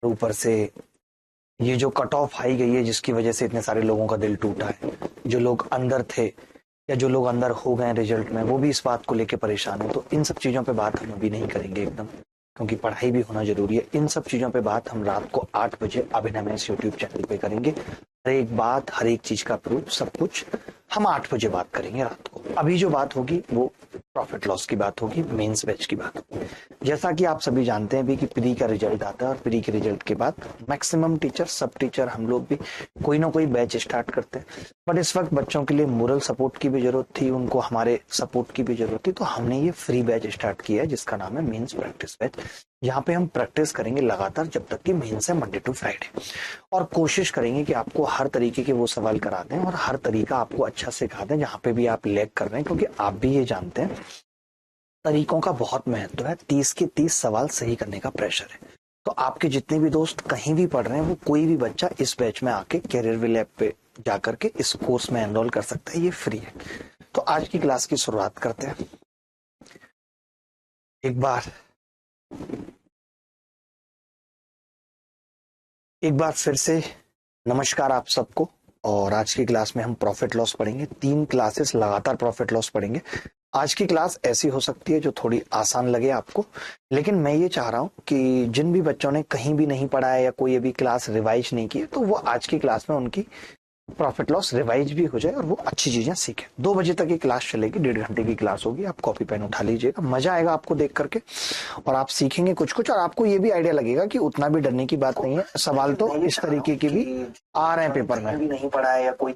ऊपर से ये जो कट ऑफ आई गई है जिसकी वजह से इतने सारे लोगों का दिल टूटा है, जो लोग अंदर थे या जो लोग अंदर हो गए रिजल्ट में, वो भी इस बात को लेकर परेशान है। तो इन सब चीजों पे बात हम अभी नहीं करेंगे एकदम, क्योंकि पढ़ाई भी होना जरूरी है। इन सब चीजों पे बात हम रात को 8 बजे अभिनय मैथ्स यूट्यूब चैनल पे करेंगे। हर एक बात, हर एक चीज का प्रूफ, सब कुछ हम 8 बजे बात करेंगे रात को। अभी जो बात होगी वो प्रॉफिट लॉस की बात होगी, मेंस बैच की बात होगी। जैसा कि आप सभी जानते हैं भी कि प्री का रिजल्ट आता है और प्री के रिजल्ट के बाद मैक्सिमम टीचर, सब टीचर, हम लोग भी कोई ना कोई बैच स्टार्ट करते हैं। बट इस वक्त बच्चों के लिए मोरल सपोर्ट की भी जरूरत थी, उनको हमारे सपोर्ट की भी जरूरत थी, तो हमने ये फ्री बैच स्टार्ट किया है जिसका नाम है मेंस प्रैक्टिस बैच। यहाँ पे हम प्रैक्टिस करेंगे लगातार जब तक कि मेंस है, मंडे टू फ्राइडे, और कोशिश करेंगे कि आपको हर तरीके के वो सवाल करा दें और हर तरीका आपको अच्छा सिखा दें जहां पे भी आप लैग कर रहे हैं, क्योंकि आप भी ये जानते हैं तरीकों का बहुत महत्व है। 30 के 30 सवाल सही करने का प्रेशर है। तो आपके जितने भी दोस्त कहीं भी पढ़ रहे हैं, वो कोई भी बच्चा इस बैच में आके कैरियर विल ऐप पे जाकर के इस कोर्स में एनरोल कर सकता है, ये फ्री है। तो आज की क्लास की शुरुआत करते हैं। एक बार फिर से नमस्कार आप सबको। और आज की क्लास में हम प्रॉफिट लॉस पढ़ेंगे। 3 क्लासेस लगातार प्रॉफिट लॉस पढ़ेंगे। आज की क्लास ऐसी हो सकती है जो थोड़ी आसान लगे आपको, लेकिन मैं ये चाह रहा हूं कि जिन भी बच्चों ने कहीं भी नहीं पढ़ा है या कोई अभी क्लास रिवाइज नहीं की है, तो वो आज की क्लास में उनकी प्रॉफिट लॉस रिवाइज भी हो जाए और वो अच्छी चीजें सीखे। 2 बजे तक की क्लास चलेगी, 1.5 घंटे की क्लास होगी। आप कॉपी पेन उठा लीजिएगा, मजा आएगा आपको देख करके और आप सीखेंगे कुछ कुछ, और आपको ये भी आइडिया लगेगा कि उतना भी डरने की बात नहीं है। सवाल तो इस तरीके के भी आ रहे हैं पेपर में, भी नहीं पढ़ा है या कोई,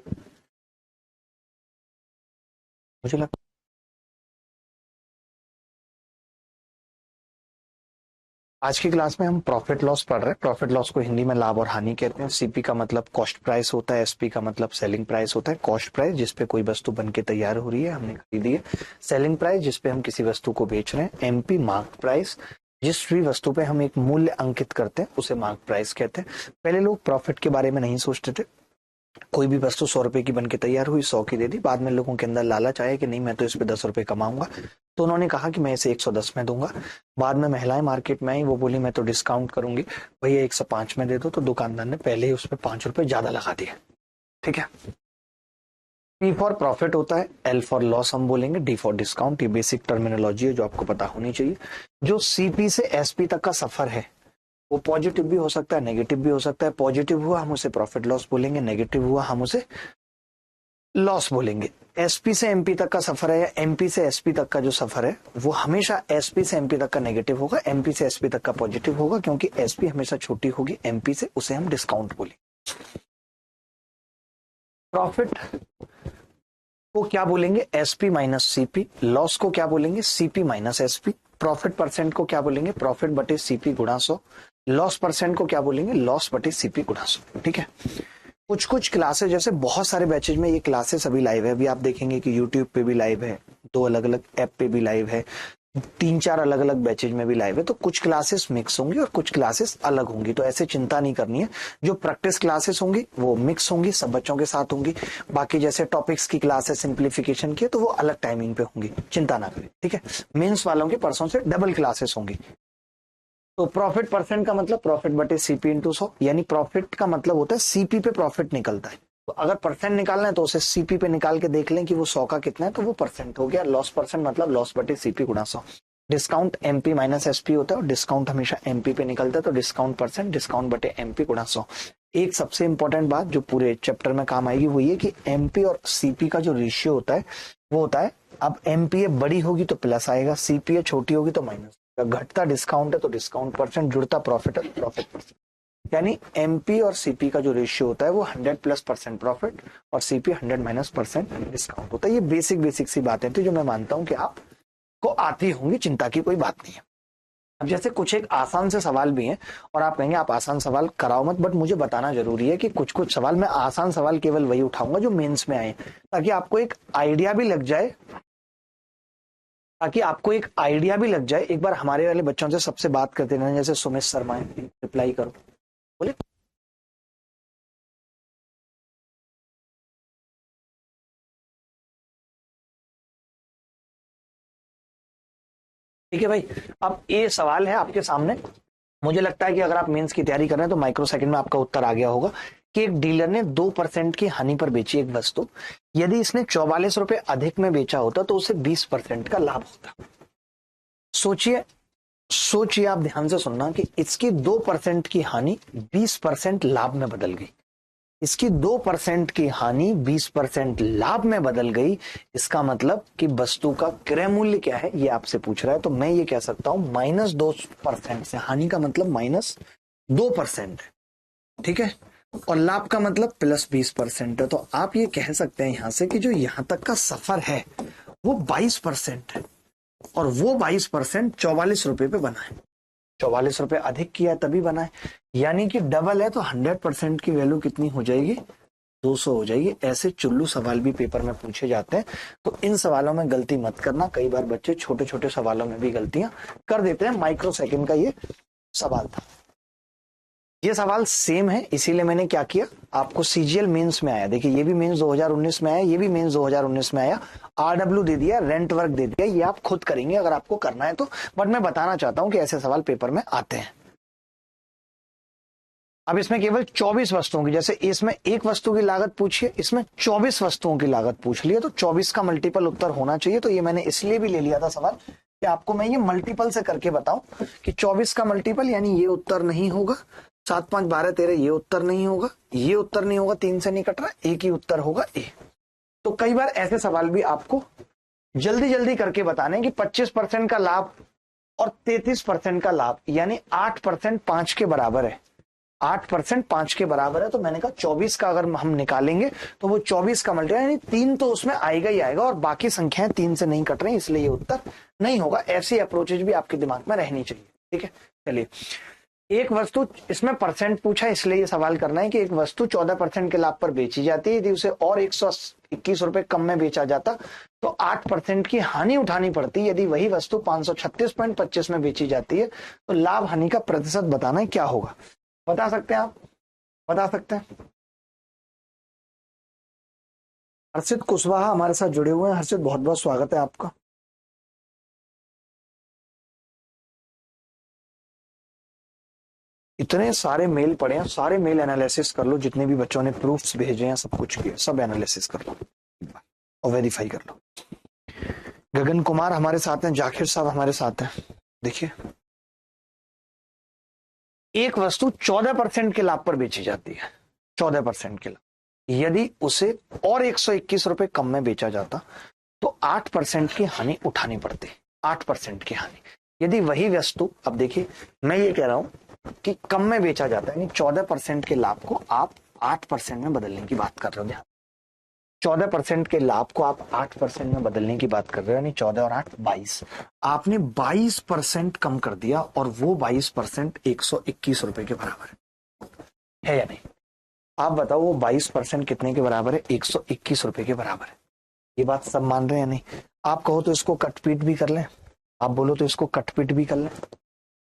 मुझे लगता आज की क्लास में हम प्रॉफिट लॉस पढ़ रहे हैं। प्रॉफिट लॉस को हिंदी में लाभ और हानि कहते हैं। सीपी का मतलब कॉस्ट प्राइस होता है, एसपी का मतलब सेलिंग प्राइस होता है। कॉस्ट प्राइस जिसपे कोई वस्तु बन के तैयार हो रही है, हमने खरीदी है। सेलिंग प्राइस जिसपे हम किसी वस्तु को बेच रहे हैं। एमपी मार्क प्राइस, जिस भी वस्तु पे हम एक मूल्य अंकित करते हैं उसे मार्क प्राइस कहते हैं। पहले लोग प्रॉफिट के बारे में नहीं सोचते थे। कोई भी वस्तु 100 रुपए की बन के तैयार हुई, 100 की दे दी। बाद में लोगों के अंदर लालच आया कि नहीं, मैं तो इस पे 10 रुपए कमाऊंगा, तो उन्होंने कहा कि मैं इसे 110 में दूंगा। बाद में महिलाएं मार्केट में आई, वो बोली मैं तो डिस्काउंट करूंगी, भैया 105 में दे दो, तो दुकानदार ने पहले ही उस पर 5 रुपए ज्यादा लगा दिए। ठीक है। पी फॉर प्रॉफिट होता है, एल फॉर लॉस हम बोलेंगे, डी फॉर डिस्काउंट। ये बेसिक टर्मिनोलॉजी है जो आपको पता होनी चाहिए। जो सीपी से एसपी तक का सफर है वो पॉजिटिव भी हो सकता है, नेगेटिव भी हो सकता है। पॉजिटिव हुआ हम उसे प्रॉफिट लॉस बोलेंगे, नेगेटिव हुआ हम उसे लॉस बोलेंगे। एसपी से एमपी तक का सफर है या एमपी से एसपी तक का जो सफर है वो हमेशा एसपी से एमपी तक का नेगेटिव होगा, एमपी से एसपी तक का पॉजिटिव होगा, क्योंकि एसपी हमेशा छोटी होगी एमपी से, उसे हम डिस्काउंट बोलेंगे। प्रॉफिट को क्या बोलेंगे, एसपी माइनस सीपी। लॉस को क्या बोलेंगे, CP minus SP. Profit percent को क्या बोलेंगे, प्रॉफिट बटे सीपी गुणा 100। लॉस परसेंट को क्या बोलेंगे, लॉस बटे सीपी गुणा 100। ठीक है। कुछ कुछ क्लासेस, जैसे बहुत सारे बैचेज में ये क्लासेस अभी लाइव है। अभी आप देखेंगे कि यूट्यूब पे भी लाइव है, 2 अलग अलग ऐप पे भी लाइव है, 3-4 अलग अलग बैचेज में भी लाइव है। तो कुछ क्लासेस मिक्स होंगी और कुछ क्लासेस अलग होंगी, तो ऐसे चिंता नहीं करनी है। जो प्रैक्टिस क्लासेस होंगी वो मिक्स होंगी, सब बच्चों के साथ होंगी। बाकी जैसे टॉपिक्स की क्लास है सिंप्लीफिकेशन की, तो वो अलग टाइमिंग पे होंगी, चिंता ना करें। ठीक है। मेंस वालों के परसों से डबल क्लासेस होंगी। तो प्रॉफिट परसेंट का मतलब प्रॉफिट बटे सीपी इंटू 100, यानी प्रॉफिट का मतलब होता है सीपी पे प्रॉफिट निकलता है। तो अगर परसेंट निकालना है तो उसे सीपी पे निकाल के देख लें कि वो 100 का कितना है, तो वो परसेंट हो गया। लॉस परसेंट मतलब लॉस बटे सीपी गुणा 100। डिस्काउंट एमपी माइनस एसपी होता है और डिस्काउंट हमेशा एमपी पे निकलता है, तो डिस्काउंट परसेंट डिस्काउंट बटे एमपी गुणा 100। एक सबसे इंपॉर्टेंट बात जो पूरे चैप्टर में काम आएगी वो ये कि एमपी और सीपी का जो रेशियो होता है वो होता है, अब एमपीए बड़ी होगी तो प्लस आएगा, सीपीए छोटी होगी तो माइनस। घटता डिस्काउंट है तो डिस्काउंट परसेंट, जुड़ता प्रॉफिट है तो प्रॉफिट परसेंट। यानी एमपी और सीपी का जो रेशियो होता है वो 100+% प्रॉफिट और सीपी 100- डिस्काउंट होता है। ये बेसिक बेसिक सी बातें थी जो मैं मानता हूं कि आपको आती होंगी, चिंता की कोई बात नहीं है। अब जैसे कुछ एक आसान से सवाल भी हैं और आप कहेंगे आप आसान सवाल कराओ मत, बट मुझे बताना जरूरी है कि कुछ कुछ सवाल, मैं आसान सवाल केवल वही उठाऊंगा जो मेंस में आए, ताकि आपको एक आइडिया भी लग जाए, ताकि आपको एक आइडिया भी लग जाए। एक बार हमारे वाले बच्चों से सबसे बात करते रहना, जैसे सुमित शर्मा है, रिप्लाई करो, बोले। ठीक है भाई, अब ये सवाल है आपके सामने मुझे लगता है कि अगर आप मेंस की तैयारी कर रहे हैं तो माइक्रो सेकंड में आपका उत्तर आ गया होगा कि एक डीलर ने 2% की हानि पर बेची एक वस्तु। यदि इसने 44 रुपए अधिक में बेचा होता तो उसे 20% का लाभ होता। सोचिए सोचिए, आप ध्यान से सुनना कि इसकी 2% की हानि 20% लाभ में बदल गई। इसकी 2% की हानि 20% लाभ में बदल गई। इसका मतलब कि वस्तु का क्रय मूल्य क्या है ये आपसे पूछ रहा है, तो मैं ये कह सकता हूं -2% से हानि का मतलब -2% है, ठीक है, और लाभ का मतलब +20% है। तो आप ये कह सकते हैं यहां से कि जो यहां तक का सफर है वो 22% है, और वो 22% 44 रुपए पे बना है। 44 रुपए अधिक किया है तभी बना है, यानी कि डबल है, तो 100% की वैल्यू कितनी हो जाएगी? 200 हो जाएगी। ऐसे चुल्लू सवाल भी पेपर में पूछे जाते हैं, तो इन सवालों में गलती मत करना। कई बार बच्चे छोटे छोटे सवालों में भी गलतियां कर देते हैं। माइक्रो सेकंड का ये सवाल था। ये सवाल सेम है, इसीलिए मैंने क्या किया, आपको सीजीएल मेंस में आया, देखिए ये भी मेंस 2019 में आया, ये भी मेंस 2019 में आया, आरडब्ल्यू दे दिया, रेंट वर्क दे दिया, ये आप खुद करेंगे अगर आपको करना है तो, बट मैं बताना चाहता हूं कि ऐसे सवाल पेपर में आते हैं। अब इसमें केवल 24 वस्तुओं की, जैसे इसमें एक वस्तु की लागत पूछी है, इसमें 24 वस्तुओं की लागत पूछ ली है, तो 24 का मल्टीपल उत्तर होना चाहिए। तो ये मैंने इसलिए भी ले लिया था सवाल कि आपको मैं ये मल्टीपल से करके बताऊं कि 24 का मल्टीपल, यानी ये उत्तर नहीं होगा, 7 5 12 13, ये उत्तर नहीं होगा, ये उत्तर नहीं होगा, 3 से नहीं कट रहा, एक ही उत्तर होगा ए। तो कई बार ऐसे सवाल भी आपको जल्दी जल्दी करके बताने कि 25% का लाभ और 33% का लाभ, यानी 8% 5 के बराबर है, 8% 5 के बराबर है। तो मैंने कहा 24 का अगर हम निकालेंगे तो वो 24 का मल्टीपल, यानी 3 तो उसमें आएगा ही आएगा, और बाकी संख्याएं 3 से नहीं कट रही, इसलिए ये उत्तर नहीं होगा। ऐसी अप्रोचेज भी आपके दिमाग में रहनी चाहिए, ठीक है। चलिए, एक वस्तु, इसमें परसेंट पूछा, इसलिए ये सवाल करना है कि एक वस्तु 14% के लाभ पर बेची जाती है, यदि उसे और 121 रुपए कम में बेचा जाता तो 8% की हानि उठानी पड़ती। यदि वही वस्तु 536.25 में बेची जाती है तो लाभ हानि का प्रतिशत बताना है, क्या होगा? बता सकते हैं आप? बता सकते हैं? हर्षित कुशवाहा हमारे साथ जुड़े हुए हैं। हर्षित, बहुत बहुत स्वागत है आपका। इतने सारे मेल पड़े हैं, सारे मेल एनालिसिस कर लो, जितने भी बच्चों ने प्रूफ्स भेजे हैं, सब कुछ किया, सब एनालिसिस कर लो और वेरीफाई कर लो। गगन कुमार हमारे साथ हैं, जाकिर साहब हमारे साथ हैं। देखिए, एक वस्तु 14% के लाभ पर बेची जाती है, 14% के लाभ, यदि उसे और 121 रुपए कम में बेचा जाता तो 8% की हानि उठानी पड़ती, 8% की हानि। यदि वही वस्तु, अब देखिए मैं ये कह रहा हूं कि कम में बेचा जाता है, यानी 14% के लाभ को आप 8% में बदलने की बात कर रहे हो। ध्यान, 14% के लाभ को आप 8% में बदलने की बात कर रहे हो, यानी 14 और 8 22। आपने 22% कम कर दिया, और वो 22% 121 रुपए के बराबर है या नहीं? आप बताओ, वो 22% कितने के बराबर है? 121 रुपए के बराबर है। ये बात सब मान रहे हैं या नहीं? आप कहो तो इसको कटपीट भी कर लें, आप बोलो तो इसको कटपीट भी कर लें,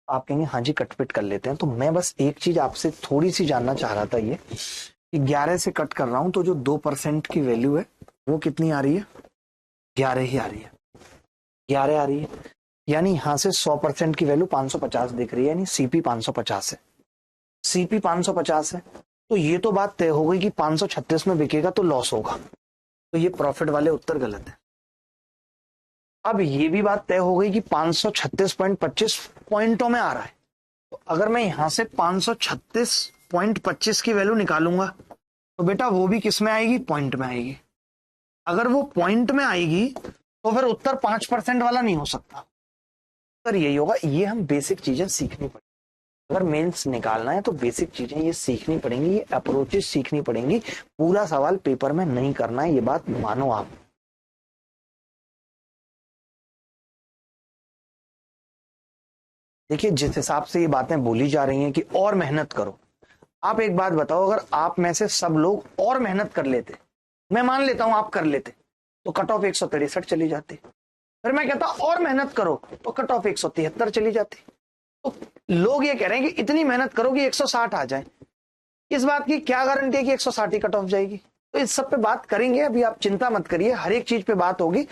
आप कहेंगे हाँ जी कटपीट कर लेते हैं। तो मैं बस एक चीज आपसे थोड़ी सी जानना चाह रहा था, ये कि 11 से कट कर रहा हूं तो जो 2% की वैल्यू है वो कितनी आ रही है? 11 ही आ रही है, 11 आ रही है, यानी यहां से 100% की वैल्यू 550 दिख रही है, यानी सीपी 550 है, सीपी 550 है। तो ये तो बात तय हो गई कि 536 में बिकेगा तो लॉस होगा, तो ये प्रॉफिट वाले उत्तर गलत है। अब ये भी बात तय हो गई कि 536.25 पॉइंटों में आ रहा है, तो अगर मैं यहां से 536.25 की वैल्यू निकालूंगा तो बेटा वो भी किस में आएगी? पॉइंट में आएगी। अगर वो पॉइंट में आएगी तो फिर उत्तर 5% वाला नहीं हो सकता, उत्तर यही होगा। ये हम बेसिक चीजें सीखनी पड़ेगी, अगर मेंस निकालना है तो बेसिक चीजें ये सीखनी पड़ेंगी, ये अप्रोचेस सीखनी पड़ेंगी। पूरा सवाल पेपर में नहीं करना है, ये बात मानो आप। देखिए, जिस हिसाब से ये बातें बोली जा रही हैं कि और मेहनत करो, आप एक बात बताओ, अगर आप में से सब लोग और मेहनत कर लेते, मैं मान लेता हूं आप कर लेते, तो कट ऑफ 163 चली जाती। फिर मैं कहता और मेहनत करो तो कट ऑफ 173 चली जाती। तो लोग ये कह रहे हैं कि इतनी मेहनत करो कि 160 आ जाए, इस बात की क्या गारंटी है कि 160 ही कट ऑफ जाएगी? तो इस सब पे बात करेंगे, अभी आप चिंता मत करिए, हर एक चीज पे बात होगी।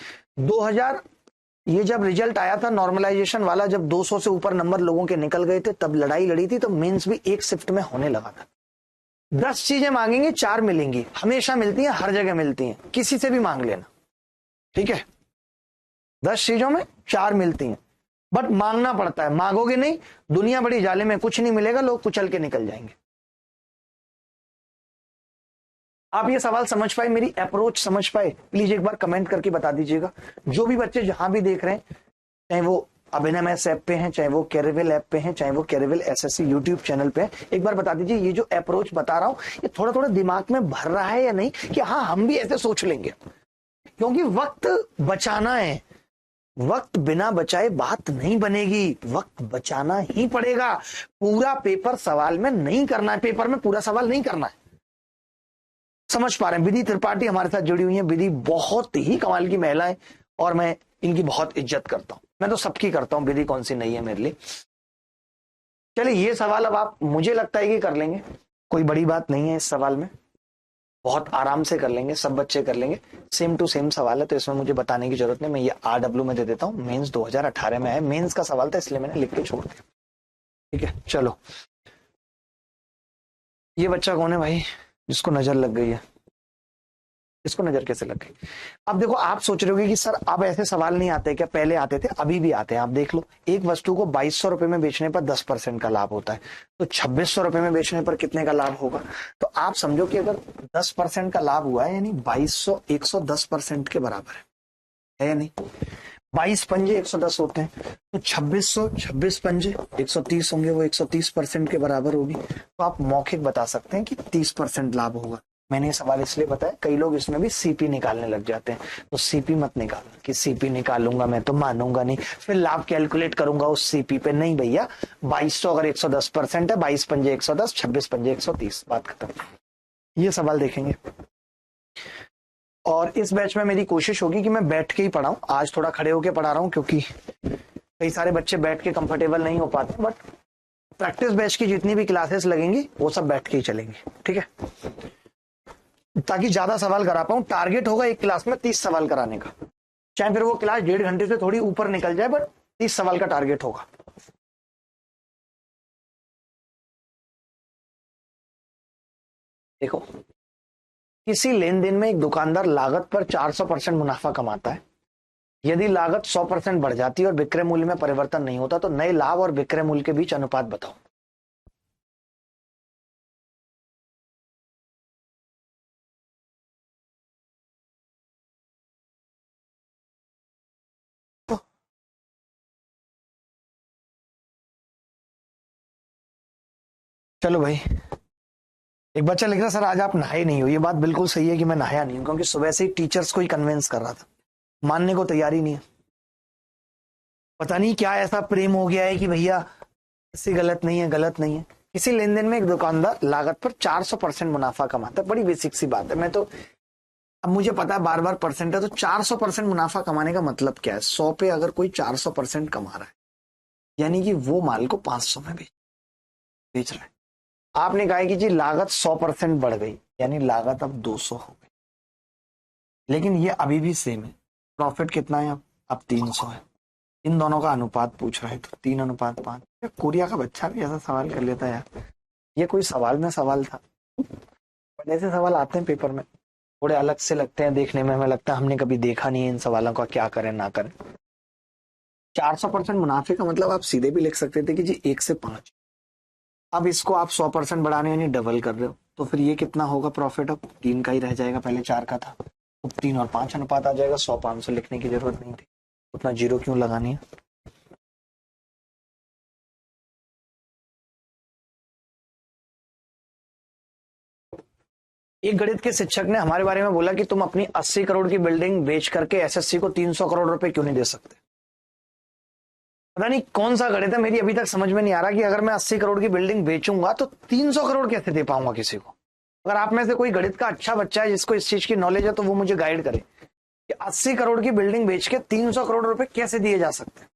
ये जब रिजल्ट आया था नॉर्मलाइजेशन वाला, जब 200 से ऊपर नंबर लोगों के निकल गए थे, तब लड़ाई लड़ी थी, तो मेंस भी एक शिफ्ट में होने लगा था। 10 चीजें मांगेंगे 4 मिलेंगी, हमेशा मिलती हैं, हर जगह मिलती हैं, किसी से भी मांग लेना, ठीक है। 10 चीजों में 4 मिलती हैं, बट मांगना पड़ता है, मांगोगे नहीं, दुनिया बड़ी जाले में, कुछ नहीं मिलेगा, लोग कुचल के निकल जाएंगे। आप ये सवाल समझ पाए, मेरी अप्रोच समझ पाए? प्लीज एक बार कमेंट करके बता दीजिएगा। जो भी बच्चे जहां भी देख रहे हैं, चाहे वो अभिनव एस ऐप पे हैं, चाहे वो कैरेविल ऐप पे हैं, चाहे वो कैरेविल एसएससी यूट्यूब चैनल पे है, एक बार बता दीजिए ये जो अप्रोच बता रहा हूं, ये थोड़ा थोड़ा दिमाग में भर रहा है या नहीं, कि हाँ हम भी ऐसे सोच लेंगे। क्योंकि वक्त बचाना है, वक्त बिना बचाए बात नहीं बनेगी, वक्त बचाना ही पड़ेगा। पूरा पेपर सवाल में नहीं करना है, पेपर में पूरा सवाल नहीं करना है। समझ पा रहे हैं? विधि त्रिपाठी हमारे साथ जुड़ी हुई है। विधि बहुत ही कमाल की महिला है और मैं इनकी बहुत इज्जत करता हूं, मैं तो सबकी करता हूं, विधि कौन सी नहीं है मेरे लिए। चलिए ये सवाल अब आप, मुझे लगता है कि कर लेंगे, कोई बड़ी बात नहीं है इस सवाल में, बहुत आराम से कर लेंगे, सब बच्चे कर लेंगे। सेम टू सेम सवाल है, तो इसमें मुझे बताने की जरूरत नहीं, मैं ये RW में दे देता हूँ। मेंस 2018 में है, मेंस का सवाल था इसलिए मैंने लिख के छोड़ दिया, ठीक है। चलो, ये बच्चा कौन है भाई जिसको नजर लग गई है? इसको नजर कैसे लग गई? अब देखो, आप सोच रहे होगे कि सर अब ऐसे सवाल नहीं आते क्या? पहले आते थे, अभी भी आते हैं। आप देख लो, एक वस्तु को 2200 रुपए में बेचने पर 10% का लाभ होता है, तो 2600 रुपए में बेचने पर कितने का लाभ होगा? तो आप समझो कि अगर 10% का लाभ हुआ है, यानी 2200 110% के बराबर है या नहीं? 22 पंजे 110 होते हैं, तो 2600 26 पंजे 130 होंगे, वो 130% के बराबर होगी। तो आप मौखिक बता सकते हैं कि 30% लाभ होगा। मैंने ये सवाल इसलिए बताया, कई लोग इसमें भी सीपी निकालने लग जाते हैं, तो सीपी मत निकालना कि सीपी निकालूंगा मैं तो मानूंगा नहीं, फिर लाभ कैलकुलेट करूंगा उस सीपी पे। नहीं भैया, 2200 अगर 110% है, 22 पंजे 110, 26 पंजे 130, बात खत्म। ये सवाल देखेंगे। और इस बैच में मेरी कोशिश होगी कि मैं बैठ के ही पढ़ाऊं। आज थोड़ा खड़े होके पढ़ा रहा हूं क्योंकि कई सारे बच्चे बैठ के कंफर्टेबल नहीं हो पाते, बट प्रैक्टिस बैच की जितनी भी क्लासेस लगेंगी वो सब बैठ के ही चलेंगी, ठीक है, ताकि ज्यादा सवाल करा पाऊं। टारगेट होगा एक क्लास में 30 सवाल कराने का, चाहे फिर वो क्लास 1.5 घंटे से थोड़ी ऊपर निकल जाए, बट 30 सवाल का टारगेट होगा। देखो, किसी लेन देन में एक दुकानदार लागत पर 400% मुनाफा कमाता है। यदि लागत 100% बढ़ जाती है और विक्रय मूल्य में परिवर्तन नहीं होता, तो नए लाभ और विक्रय मूल्य के बीच अनुपात बताओ। चलो भाई, एक बच्चा लिख रहा सर आज आप नहाए नहीं हो। ये बात बिल्कुल सही है कि मैं नहाया नहीं हूं, क्योंकि सुबह से ही टीचर्स को ही कन्विंस कर रहा था, मानने को तैयार ही नहीं है। पता नहीं क्या ऐसा प्रेम हो गया है कि भैया इससे गलत नहीं है, गलत नहीं है। किसी लेन देन में एक दुकानदार लागत पर 400% मुनाफा कमाता है। बड़ी बेसिक सी बात है, मैं तो, अब मुझे पता है बार बार परसेंट है, तो 400% मुनाफा कमाने का मतलब क्या है? 100 पे अगर कोई 400% कमा रहा है, यानी कि वो माल को 500 में बेच रहा है। आपने कहा कि जी लागत 100% बढ़ गई, यानी लागत अब 200 हो गई, लेकिन ये अभी भी सेम है। प्रॉफिट कितना है अब 300 है। इन दोनों का अनुपात पूछ रहा है, तो 3:5। कोरिया का बच्चा भी ऐसा सवाल कर लेता है यार। ये कोई सवाल में सवाल था, बट ऐसे सवाल आते हैं पेपर में, थोड़े अलग से लगते हैं देखने में, हमें लगता है हमने कभी देखा नहीं है इन सवालों का, क्या करें ना करें। 400% मुनाफे का मतलब आप सीधे भी लिख सकते थे कि जी 1 से 5। अब इसको आप 100% बढ़ाने यानी डबल कर रहे हो, तो फिर ये कितना होगा प्रॉफिट? अब 3 का ही रह जाएगा, पहले 4 का था, अब 3 और 5 अनुपात आ जाएगा। 100 500 लिखने की जरूरत नहीं थी, उतना जीरो क्यों लगानी है? एक गणित के शिक्षक ने हमारे बारे में बोला कि तुम अपनी 80 करोड़ की बिल्डिंग बेच करके एसएससी को 300 करोड़ रुपए क्यों नहीं दे सकते। पता नहीं कौन सा गणित है, मेरी अभी तक समझ में नहीं आ रहा कि अगर मैं 80 करोड़ की बिल्डिंग बेचूंगा तो 300 करोड़ कैसे दे पाऊंगा किसी को। अगर आप में से कोई गणित का अच्छा बच्चा है जिसको इस चीज की नॉलेज है, तो वो मुझे गाइड करे कि 80 करोड़ की बिल्डिंग बेच के 300 करोड़ रुपए कैसे दिए जा सकते हैं।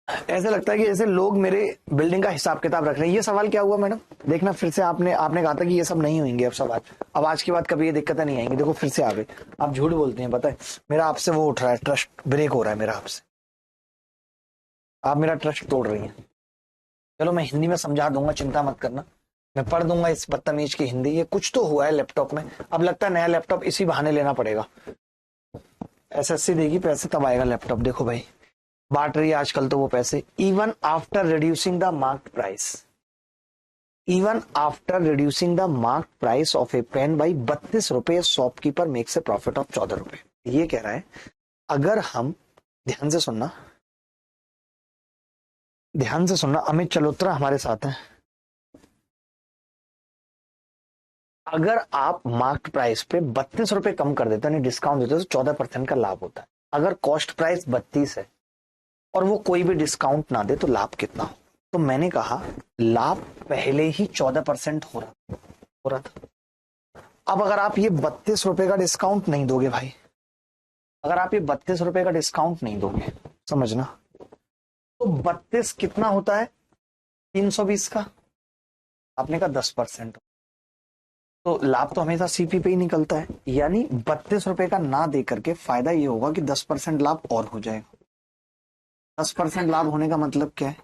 ऐसे लगता है कि जैसे लोग मेरे बिल्डिंग का हिसाब किताब रख रहे हैं। ये सवाल क्या हुआ मैडम? देखना फिर से आपने आपने कहा था कि ये सब नहीं होंगे अब सवाल। अब आज के बाद कभी ये दिक्कतें नहीं आएंगी। देखो फिर से आ गई। आप झूठ बोलते हैं, पता है मेरा आपसे वो उठ रहा है, ट्रस्ट ब्रेक हो रहा है मेरा आपसे। आप मेरा ट्रस्ट तोड़ रही हैं। चलो मैं हिंदी में समझा दूंगा, चिंता मत करना। मैं पढ़ दूंगा इस बदतमीज की हिंदी। ये कुछ तो हुआ है लैपटॉप में। अब लगता है नया लैपटॉप इसी बहाने लेना पड़ेगा। एसएससी देगी पैसे तब आएगा लैपटॉप। देखो भाई बांट रही है आजकल तो वो पैसे। Even after reducing the market price, even after reducing the market price of a pen by 32 रुपए, shopkeeper makes a profit of 14 रुपए। ये कह रहा है अगर हम, ध्यान से सुनना, ध्यान से सुनना, अमित चलोत्रा हमारे साथ हैं। अगर आप मार्केट प्राइस पे 32 रुपए कम कर देते हैं, डिस्काउंट देते हो, तो 14% का लाभ होता है। अगर कॉस्ट प्राइस 32 है और वो कोई भी डिस्काउंट ना दे तो लाभ कितना हो? तो मैंने कहा लाभ पहले ही 14% हो रहा था। अब अगर आप ये 32 रुपए का डिस्काउंट नहीं दोगे भाई, अगर आप ये 32 रुपए का डिस्काउंट नहीं दोगे, समझना, तो 32 कितना होता है? 320 का। आपने कहा 10%, तो लाभ तो हमेशा सीपी पे ही निकलता है। यानी 32 रुपए का ना दे करके फायदा ये होगा कि 10% लाभ और हो जाएगा। 10% लाभ होने का मतलब क्या है?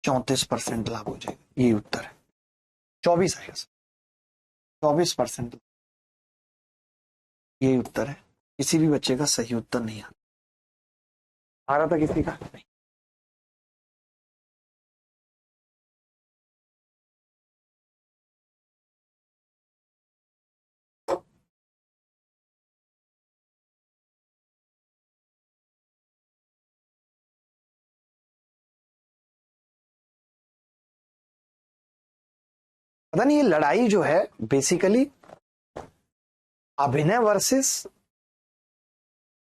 34% लाभ हो जाएगा। ये उत्तर है। 24 आएगा, 24%। यही उत्तर है। किसी भी बच्चे का सही उत्तर नहीं आ रहा था किसी का नहीं। पता नहीं ये लड़ाई जो है बेसिकली अभिनय वर्सेस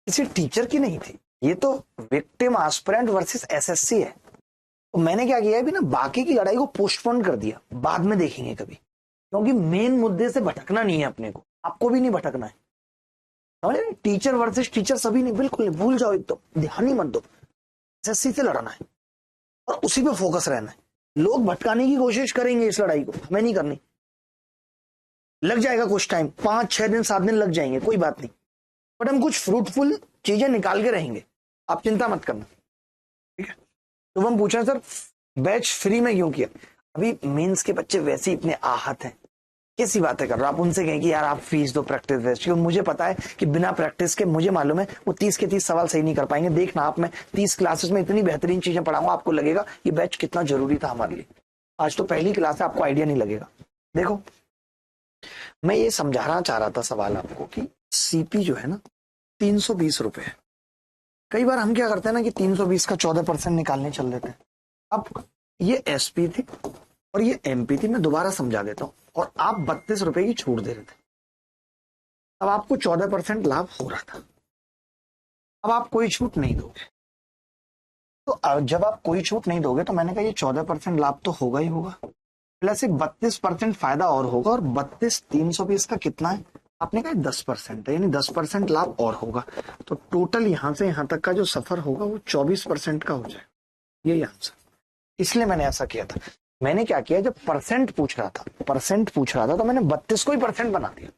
किसी टीचर की नहीं थी। ये तो विक्टिम एस्पिरेंट वर्सेस एसएससी है। तो मैंने क्या किया अभी ना, बाकी की लड़ाई को पोस्टपोन कर दिया, बाद में देखेंगे कभी, क्योंकि मेन मुद्दे से भटकना नहीं है अपने को। आपको भी नहीं भटकना है, समझ? टीचर वर्सेस टीचर सभी नहीं, बिल्कुल नहीं, भूल जाओ एकदम, ध्यान ही मत दो। एसएससी से लड़ना है और उसी पे फोकस रहना है। लोग भटकाने की कोशिश करेंगे इस लड़ाई को, हमें नहीं करनी। लग जाएगा कुछ टाइम, 5-6 दिन 7 दिन लग जाएंगे, कोई बात नहीं, बट हम कुछ फ्रूटफुल चीजें निकाल के रहेंगे। आप चिंता मत करना, ठीक है? तो हम पूछा सर बैच फ्री में क्यों किया? अभी मेंस के बच्चे वैसे ही इतने आहत हैं, कैसी बातें कर रहे हो आप? उनसे कहें कि यार आप फीस दो, प्रैक्टिस वेस्ट। क्योंकि मुझे पता है कि बिना प्रैक्टिस के, मुझे मालूम है वो 30 के 30 सवाल सही नहीं कर पाएंगे। देखना आप, मैं 30 क्लासेस में इतनी बेहतरीन चीजें पढ़ाऊंगा, आपको लगेगा ये बैच कितना जरूरी था हमारे लिए। आज तो पहली क्लास है, आपको आइडिया नहीं लगेगा। देखो मैं ये समझाना चाह रहा था सवाल आपको कि सीपी जो है ना 320 रुपए है। कई बार हम क्या करते हैं ना कि 320 का 14% निकालने चल देते हैं। अब ये एसपी थी और ये एमपी थी। मैं दोबारा समझा देता हूं। और आप 32 रुपए की छूट दे रहे थे। अब आपको 14% लाभ हो रहा था। अब आप कोई छूट नहीं दोगे, तो जब आप कोई छूट नहीं दोगे तो मैंने कहा ये 14% लाभ तो होगा ही होगा, प्लस एक 32% फायदा और होगा। और 32 320 का कितना है? आपने कहा 10% है, यानी 10% लाभ और होगा। तो टोटल यहां से यहां तक का जो सफर होगा वो 24% का हो जाएगा। यही आंसर। इसलिए मैंने ऐसा किया था। मैंने क्या किया, जब परसेंट पूछ रहा था तो मैंने 32 को ही परसेंट बना दिया,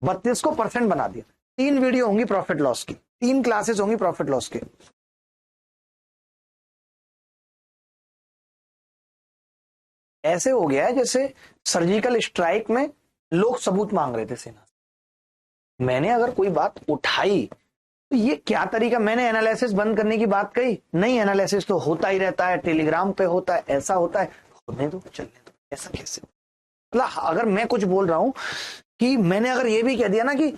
32 को परसेंट बना दिया। 3 वीडियो होंगी प्रॉफिट लॉस की, 3 क्लासेस होंगी प्रॉफिट लॉस के। ऐसे हो गया है जैसे सर्जिकल स्ट्राइक में लोग सबूत मांग रहे थे सेना से। मैंने अगर कोई बात उठाई तो ये क्या तरीका, मैंने एनालिसिस बंद करने की बात कही नहीं, एनालिसिस तो होता ही रहता है, टेलीग्राम पे होता है, ऐसा होता है, होने दो, चलने दो। ऐसा कैसे? मतलब अगर मैं कुछ बोल रहा हूं कि मैंने अगर ये भी कह दिया ना कि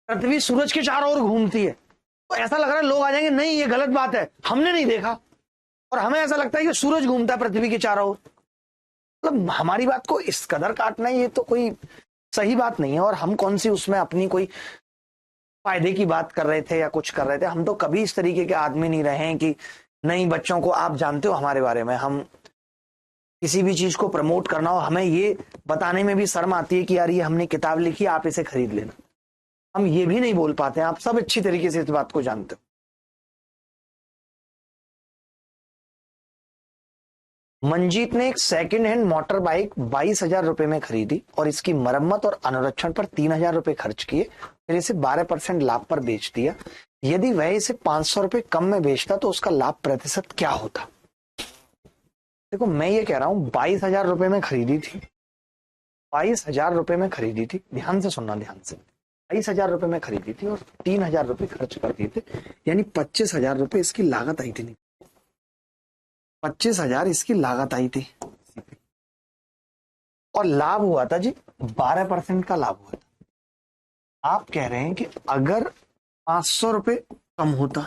पृथ्वी सूरज के चारों ओर घूमती है, तो ऐसा लग रहा है लोग आ जाएंगे नहीं ये गलत बात है, हमने नहीं देखा, और हमें ऐसा लगता है कि सूरज घूमता है पृथ्वी के चारों ओर। मतलब हमारी बात को इस कदर काटना, ये तो कोई सही बात नहीं है। और हम कौन सी उसमें अपनी कोई फायदे की बात कर रहे थे या कुछ कर रहे थे? हम तो कभी इस तरीके के आदमी नहीं रहे हैं कि नहीं, बच्चों को आप जानते हो हमारे बारे में, हम किसी भी चीज को प्रमोट करना हो हमें ये बताने में भी शर्म आती है कि यार ये हमने किताब लिखी, आप इसे खरीद लेना। हम ये भी नहीं बोल पाते हैं, आप सब अच्छी तरीके से इस बात को जानते हो। मंजीत ने एक सेकंड हैंड मोटर बाइक 22,000 रुपए में खरीदी और इसकी मरम्मत और अनुरक्षण पर 3,000 रुपए खर्च किए, फिर इसे 12% लाभ पर बेच दिया। यदि वह इसे 500 रुपए कम में बेचता तो उसका लाभ प्रतिशत क्या होता? देखो मैं ये कह रहा हूं 22,000 रुपए में खरीदी थी, 22,000 रुपए में खरीदी थी, ध्यान से सुनना, ध्यान से, 22,000 रुपए में खरीदी थी और 3,000 रुपए खर्च कर दिए थे, यानी 25,000 रुपए इसकी लागत आई थी। 25,000 इसकी लागत आई थी और लाभ हुआ था जी 12% का लाभ हुआ था। आप कह रहे हैं कि अगर 500 रुपए कम होता,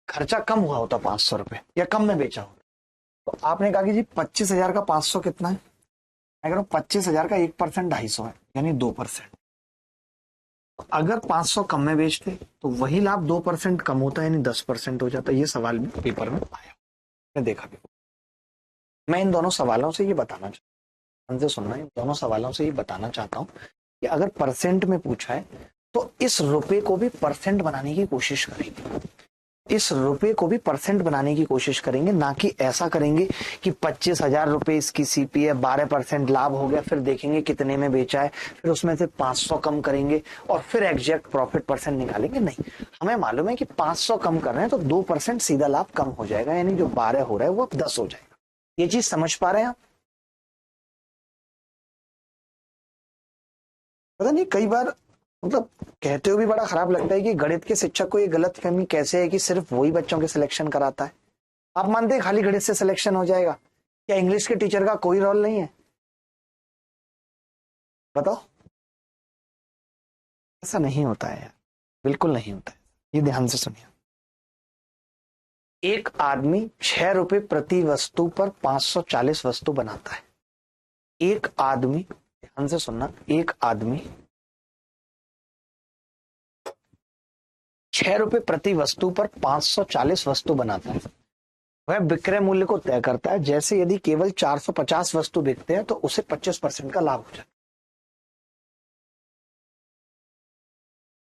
खर्चा कम हुआ होता 500 रुपए या कम में बेचा होता, तो आपने कहा कि जी 25,000 का 500 कितना है? मैं कह रहा हूं 25,000 का 1% 250 है, यानी 2%। अगर 500 कम में बेचते तो वही लाभ 2% कम होता, यानी 10% हो जाता। ये सवाल भी पेपर में आया, मैं देखा भी। मैं इन दोनों सवालों से ये बताना चाहता हूं, सुनना, इन दोनों सवालों से ये बताना चाहता हूं कि अगर परसेंट में पूछा है तो इस रुपए को भी परसेंट बनाने की कोशिश करेंगे, इस रुपए को भी परसेंट बनाने की कोशिश करेंगे, ना कि ऐसा करेंगे कि 25,000 रुपए इसकी सीपी है, 12% लाभ हो गया, फिर देखेंगे कितने में बेचा है, फिर उसमें से 500 कम करेंगे और फिर एग्जैक्ट प्रॉफिट परसेंट निकालेंगे। नहीं, हमें मालूम है कि 500 कम कर रहे हैं तो 2% सीधा लाभ कम हो जाएगा, यानी जो 12 हो रहा है वो अब 10 हो जाएगा। ये चीज समझ पा रहे हैं आप? पता नहीं कई बार मतलब कहते हुए भी बड़ा खराब लगता है कि गणित के शिक्षक को ये गलत फहमी कैसे है कि सिर्फ वही बच्चों के सिलेक्शन कराता है। आप मानते हैं खाली गणित से सिलेक्शन हो जाएगा? क्या इंग्लिश के टीचर का कोई रोल नहीं है? बताओ। ऐसा नहीं होता है यार, बिल्कुल नहीं होता है। ये ध्यान से सुनिए। एक आदमी 6 रुपए प्रति वस्तु पर 540 वस्तु बनाता है। एक आदमी, ध्यान से सुनना, एक आदमी 6 रुपए प्रति वस्तु पर 540 वस्तु बनाता है। वह विक्रय मूल्य को तय करता है, जैसे यदि केवल 450 वस्तु बिकते हैं तो उसे 25% का लाभ हो जाता है।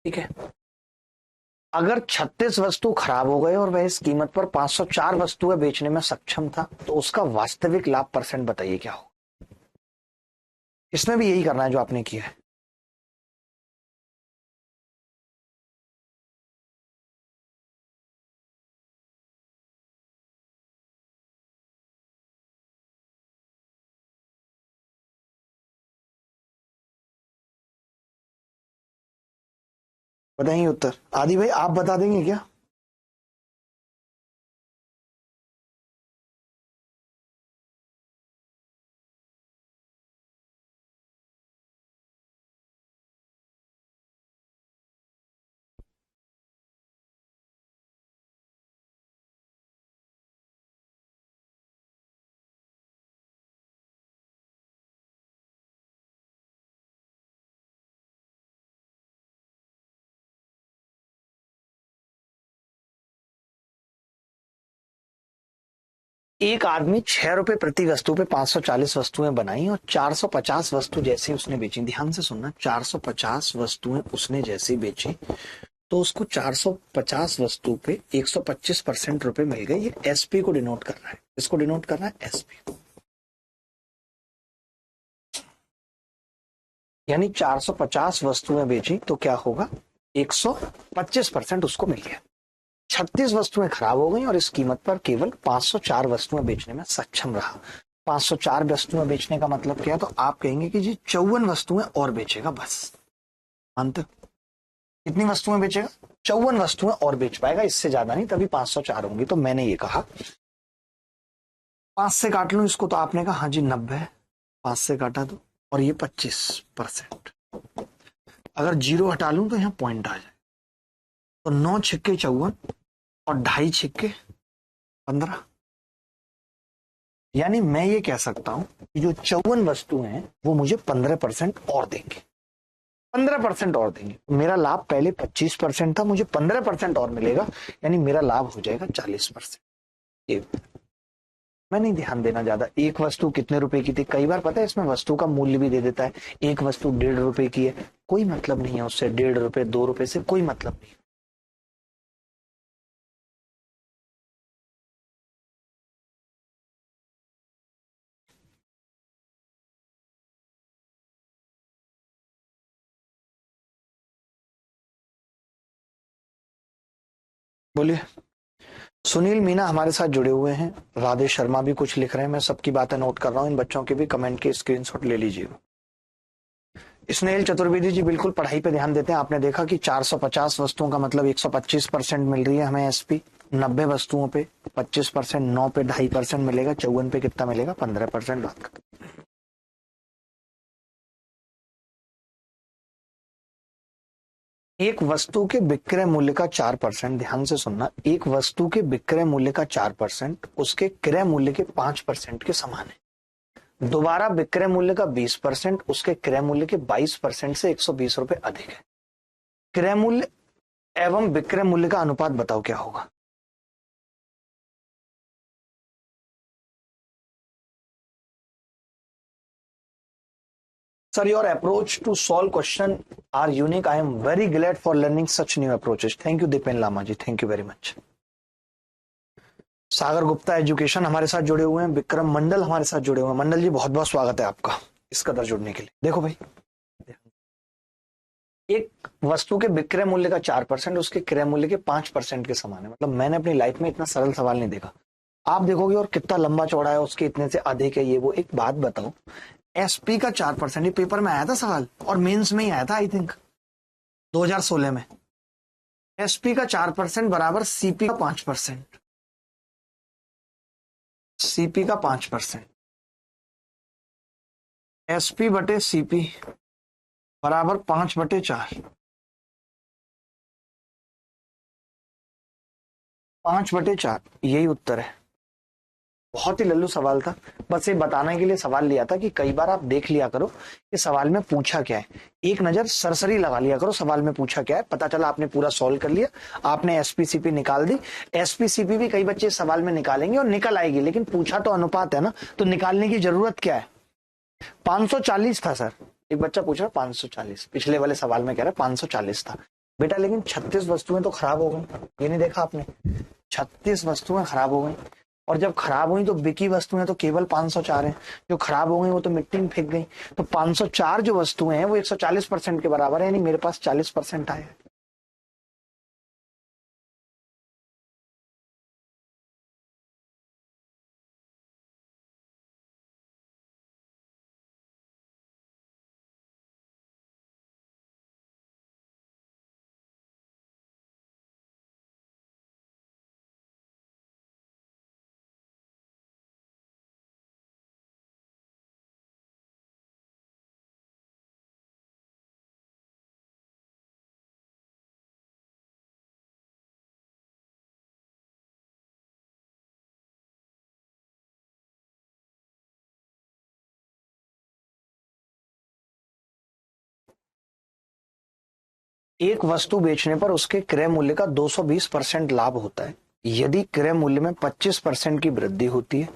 ठीक है। अगर 36 वस्तु खराब हो गए और वह इस कीमत पर 504 वस्तुएं बेचने में सक्षम था तो उसका वास्तविक लाभ परसेंट बताइए क्या हो? इसमें भी यही करना है जो आपने किया है। बताइए उत्तर। आदि भाई आप बता देंगे क्या? एक आदमी 6 रुपए प्रति वस्तु पे 540 वस्तुएं बनाई और 450 वस्तु जैसी उसने बेची। ध्यान से सुनना, 450 वस्तुएं उसने जैसी बेची तो उसको 450 वस्तु पे 125% रुपए मिल गए। ये एसपी को डिनोट कर रहा है। इसको डिनोट कर रहा है एसपी। यानी 450 वस्तुएं बेची तो क्या होगा? 125% उसको मिल गया। 36 वस्तुएं खराब हो गई और इस कीमत पर केवल 504 वस्तुएं बेचने में सक्षम रहा। 504 वस्तुएं बेचने का मतलब क्या है? तो आप कहेंगे कि जी 54 वस्तुएं और बेचेगा, बस। मानते हो? कितनी वस्तुएं बेचेगा? 54 वस्तुएं और बेच पाएगा, इससे ज्यादा नहीं, तभी 504 होंगी। तो मैंने ये कहा 5 से काट लूं इसको, तो आपने कहा हाँ जी 90, 5 से काटा तो, और ये 25%। अगर जीरो हटा लूं तो यहाँ पॉइंट आ जाए, तो 9 छिक्के 54 और 2.5 छिक्के 15। यानी मैं ये कह सकता हूं कि जो 54 वस्तुएं हैं वो मुझे 15% और देंगे, 15% और देंगे। मेरा लाभ पहले 25% था, मुझे 15% और मिलेगा, यानी मेरा लाभ हो जाएगा 40%। ये मैं नहीं ध्यान देना ज्यादा, एक वस्तु कितने रुपए की थी। कई बार पता है इसमें वस्तु का मूल्य भी दे देता है, एक वस्तु 1.5 रुपए की है, कोई मतलब नहीं है उससे, 1.5 रुपए 2 रुपए से कोई मतलब नहीं। बोलिए। सुनील मीना हमारे साथ जुड़े हुए हैं, राधे शर्मा भी कुछ लिख रहे हैं, मैं सबकी बातें नोट कर रहा हूँ, इन बच्चों के भी कमेंट के स्क्रीनशॉट ले लीजिएगा। स्नेहल चतुर्वेदी जी बिल्कुल पढ़ाई पे ध्यान देते हैं। आपने देखा कि 450 वस्तुओं का मतलब 125% मिल रही है हमें एसपी। 90 वस्तुओं पे 25%, 9 पे 2.5% मिलेगा, 54 पे कितना मिलेगा? 15%। बात कर, एक वस्तु के विक्रय मूल्य का 4%, ध्यान से सुनना, एक वस्तु के विक्रय मूल्य का 4% उसके क्रय मूल्य के 5% के समान है। दोबारा विक्रय मूल्य का 20% उसके क्रय मूल्य के 22% से 120 रुपए अधिक है। क्रय मूल्य एवं विक्रय मूल्य का अनुपात बताओ क्या होगा? Sir, your approach to solve question are unique. I am very glad for learning such new approaches. Thank you, Dipen Lama ji. Thank you very much. Sagar Gupta education हमारे साथ जुड़े हुए हैं, विक्रम मंडल हमारे साथ जुड़े हुए हैं। मंडल जी बहुत बहुत स्वागत है आपका इस कदर जुड़ने के लिए। देखो भाई, एक वस्तु के विक्रय मूल्य का 4% उसके क्रय मूल्य के 5% के समान है। मतलब मैंने अपनी लाइफ में इतना सरल सवाल नहीं देखा। आप देखोगे और कितना लंबा चौड़ा है, उसके इतने से अधिक है, ये वो। एक बात बताओ, एसपी का 4%, ये पेपर में आया था सवाल और मेंस में ही आया था आई थिंक 2016 में। एसपी का 4% बराबर सीपी का 5%। सीपी का 5%, एसपी बटे सीपी बराबर 5/4। 5/4 यही उत्तर है। बहुत ही लल्लू सवाल था। बस ये बताने के लिए सवाल लिया था कि कई बार आप देख लिया करो कि सवाल में पूछा क्या है, एक नजर सरसरी लगा लिया करो सवाल में पूछा क्या है। पता चला आपने पूरा सॉल्व कर लिया, आपने एसपीसीपी निकाल दी। एसपीसीपी भी कई बच्चे सवाल में निकालेंगे और निकल आएगी, लेकिन पूछा तो अनुपात है ना, तो निकालने की जरूरत क्या है? 540 था सर, एक बच्चा पूछ रहा 540, पिछले वाले सवाल में कह रहा 540 था बेटा, लेकिन 36 वस्तुएं तो खराब हो गई। ये नहीं देखा आपने? 36 वस्तुएं खराब हो गई, और जब खराब हुई तो बिकी वस्तुएं तो केवल 504 हैं, जो खराब हो गई वो तो मिट्टी में फेंक गई। तो 504 जो वस्तुएं हैं वो 140% के बराबर है, यानी मेरे पास 40% आए। एक वस्तु बेचने पर उसके क्रय मूल्य का 220% लाभ होता है यदि क्रय मूल्य में 25% की वृद्धि होती है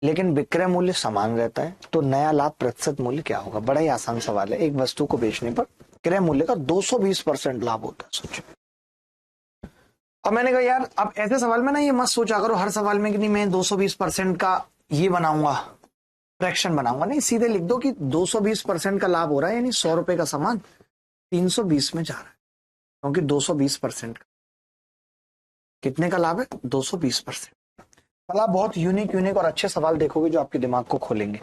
लेकिन विक्रय मूल्य समान रहता है, तो नया लाभ प्रतिशत मूल्य क्या होगा? बड़ा ही आसान सवाल है। एक वस्तु को बेचने पर क्रय मूल्य का 220% लाभ होता है, सोचो। अब मैंने कहा यार, अब ऐसे सवाल में ना ये मत सोचा करो हर सवाल में कि नहीं मैं 220% का ये बनाऊंगा, फ्रैक्शन बनाऊंगा। नहीं, सीधे लिख दो कि 220% का लाभ हो रहा है, यानी 100 रुपए का सामान 320 में जा रहा है, क्योंकि 220% का कितने का लाभ है? 220%। कल आप बहुत यूनिक यूनिक और अच्छे सवाल देखोगे जो आपके दिमाग को खोलेंगे।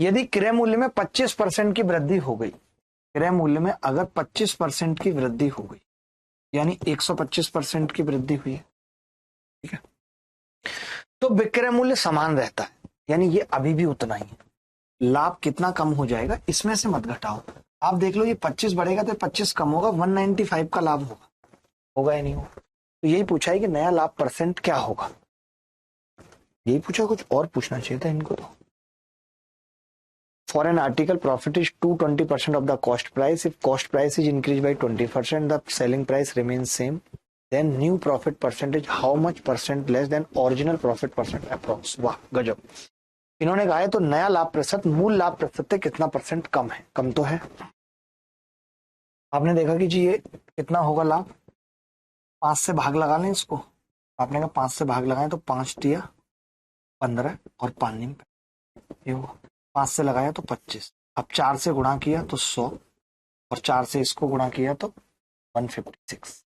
यदि क्रय मूल्य में 25% की वृद्धि हो गई, क्रय मूल्य में अगर 25% की वृद्धि हो गई, यानी 125% की वृद्धि हुई है, ठीक है, तो विक्रय मूल्य समान रहता है, यानी ये अभी भी उतना ही है। लाभ कितना कम हो जाएगा इसमें से मत घटाओ। आप देख लो, ये 25 बढ़ेगा तो 25 कम होगा, 195 का लाभ होगा, होगा या नहीं होगा? तो यही पूछा है कि नया लाभ परसेंट क्या होगा, यही पूछा, कुछ और पूछना चाहिए था इनको। तो for an article profit is 220% of the cost price. If cost price is increased by 20%, the selling price remains same, then new profit percentage how much percent less than original profit percent approx? वाह गजब। इन्होंने कहा है तो नया लाभ प्रतिशत मूल लाभ प्रतिशत से कितना परसेंट कम है? कम तो है। आपने देखा कि जी ये कितना होगा लाभ? 5 से भाग लगा लें इसको। आपने कहा 5 से भाग लगाएं तो 5 × 15 और 5 × ये हुआ। 5 से लगाया तो 25, अब 4 से गुणा किया तो 100, और 4 से इसको गुणा किया तो 156,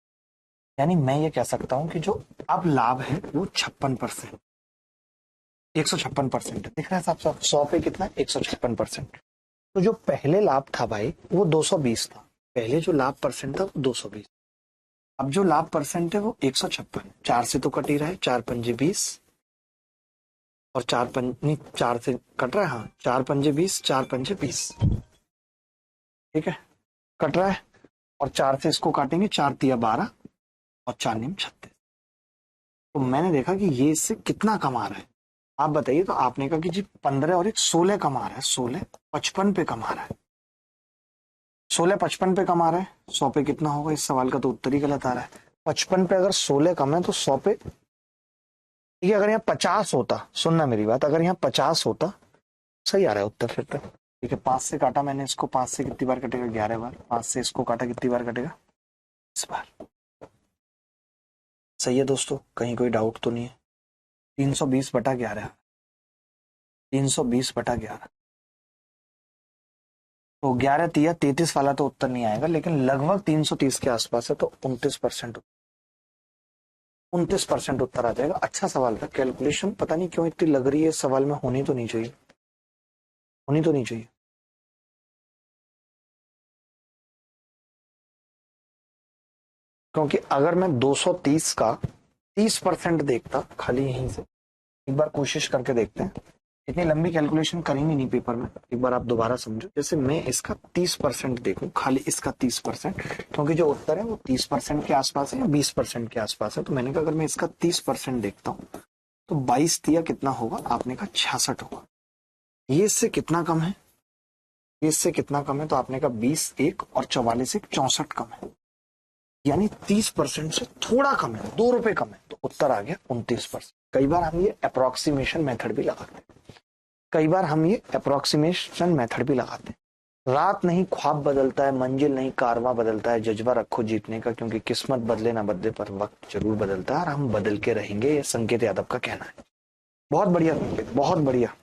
यानी मैं ये कह सकता हूं कि जो अब लाभ है वो 56%, 156% है। दिख रहा है साहब, 100 पे कितना, 156%। तो जो पहले लाभ था भाई वो 220 था, पहले जो लाभ परसेंट था वो 220, अब जो लाभ परसेंट है वो 156। 4 से तो कट ही रहा है, 4 पंजे 20 और 4 पंज नहीं, 4 से कट रहा है, हाँ 4 पंजे 20, 4 पंजे 20, ठीक है, कट रहा है। और 4 से इसको काटेंगे, 4 तिया 12 और 4 नियम 36। तो मैंने देखा कि ये इससे कितना कमा रहा है, आप बताइए। तो आपने कहा कि जी 15 और एक 16 कमा रहा है, 16 55 पे कमा रहा है, 16 55 पे कमा रहा है। 100 पे कितना होगा, इस सवाल का तो उत्तर ही गलत आ रहा है। 55 पे अगर 16 कम है तो 100 पे, ये अगर यहाँ 50 होता, सुनना मेरी बात, अगर यहाँ 50 होता, सही आ रहा है उत्तर फिर तो। ठीक है, 5 से काटा मैंने इसको, 5 से कितनी बार कटेगा, 11 बार। 5 से इसको काटा, कितनी बार कटेगा, इस बार। सही है दोस्तों, कहीं कोई डाउट तो नहीं है। 320/11, 320/11, तो 11 तिया 33 वाला तो उत्तर नहीं आएगा, लेकिन लगभग 330 के आसपास है, तो 29%, 29% उत्तर आ जाएगा। अच्छा सवाल था, कैलकुलेशन पता नहीं क्यों इतनी लग रही है इस सवाल में, होनी तो नहीं चाहिए, होनी तो नहीं चाहिए। क्योंकि अगर मैं 230 का 30% देखता खाली यहीं से, एक बार कोशिश करके देखते हैं, इतनी लंबी कैलकुलेशन करेंगे नहीं पेपर में, एक बार आप दोबारा समझो। जैसे मैं इसका 30% देखूं, खाली इसका 30%, क्योंकि जो उत्तर है वो 30% के आसपास है या 20% के आसपास है, तो मैंने कहा अगर मैं इसका 30% देखता हूँ तो 22 तिया कितना होगा, आपने कहा 66 होगा। ये इससे कितना कम है, ये इससे कितना कम है, तो आपने कहा 20 1 और 44 1 64 कम है, यानी 30% से थोड़ा कम है, 2 रुपए कम है, तो उत्तर आ गया 29%। कई बार हम ये अप्रोक्सीमेशन मेथड भी लगाते हैं, कई बार हम ये अप्रोक्सीमेशन मेथड भी लगाते हैं। रात नहीं ख्वाब बदलता है, मंजिल नहीं कारवां बदलता है, जज्बा रखो जीतने का, क्योंकि किस्मत बदले ना बदले पर वक्त जरूर बदलता है और हम बदल के रहेंगे, ये संकेत यादव का कहना है। बहुत बढ़िया संकेत, बहुत बढ़िया,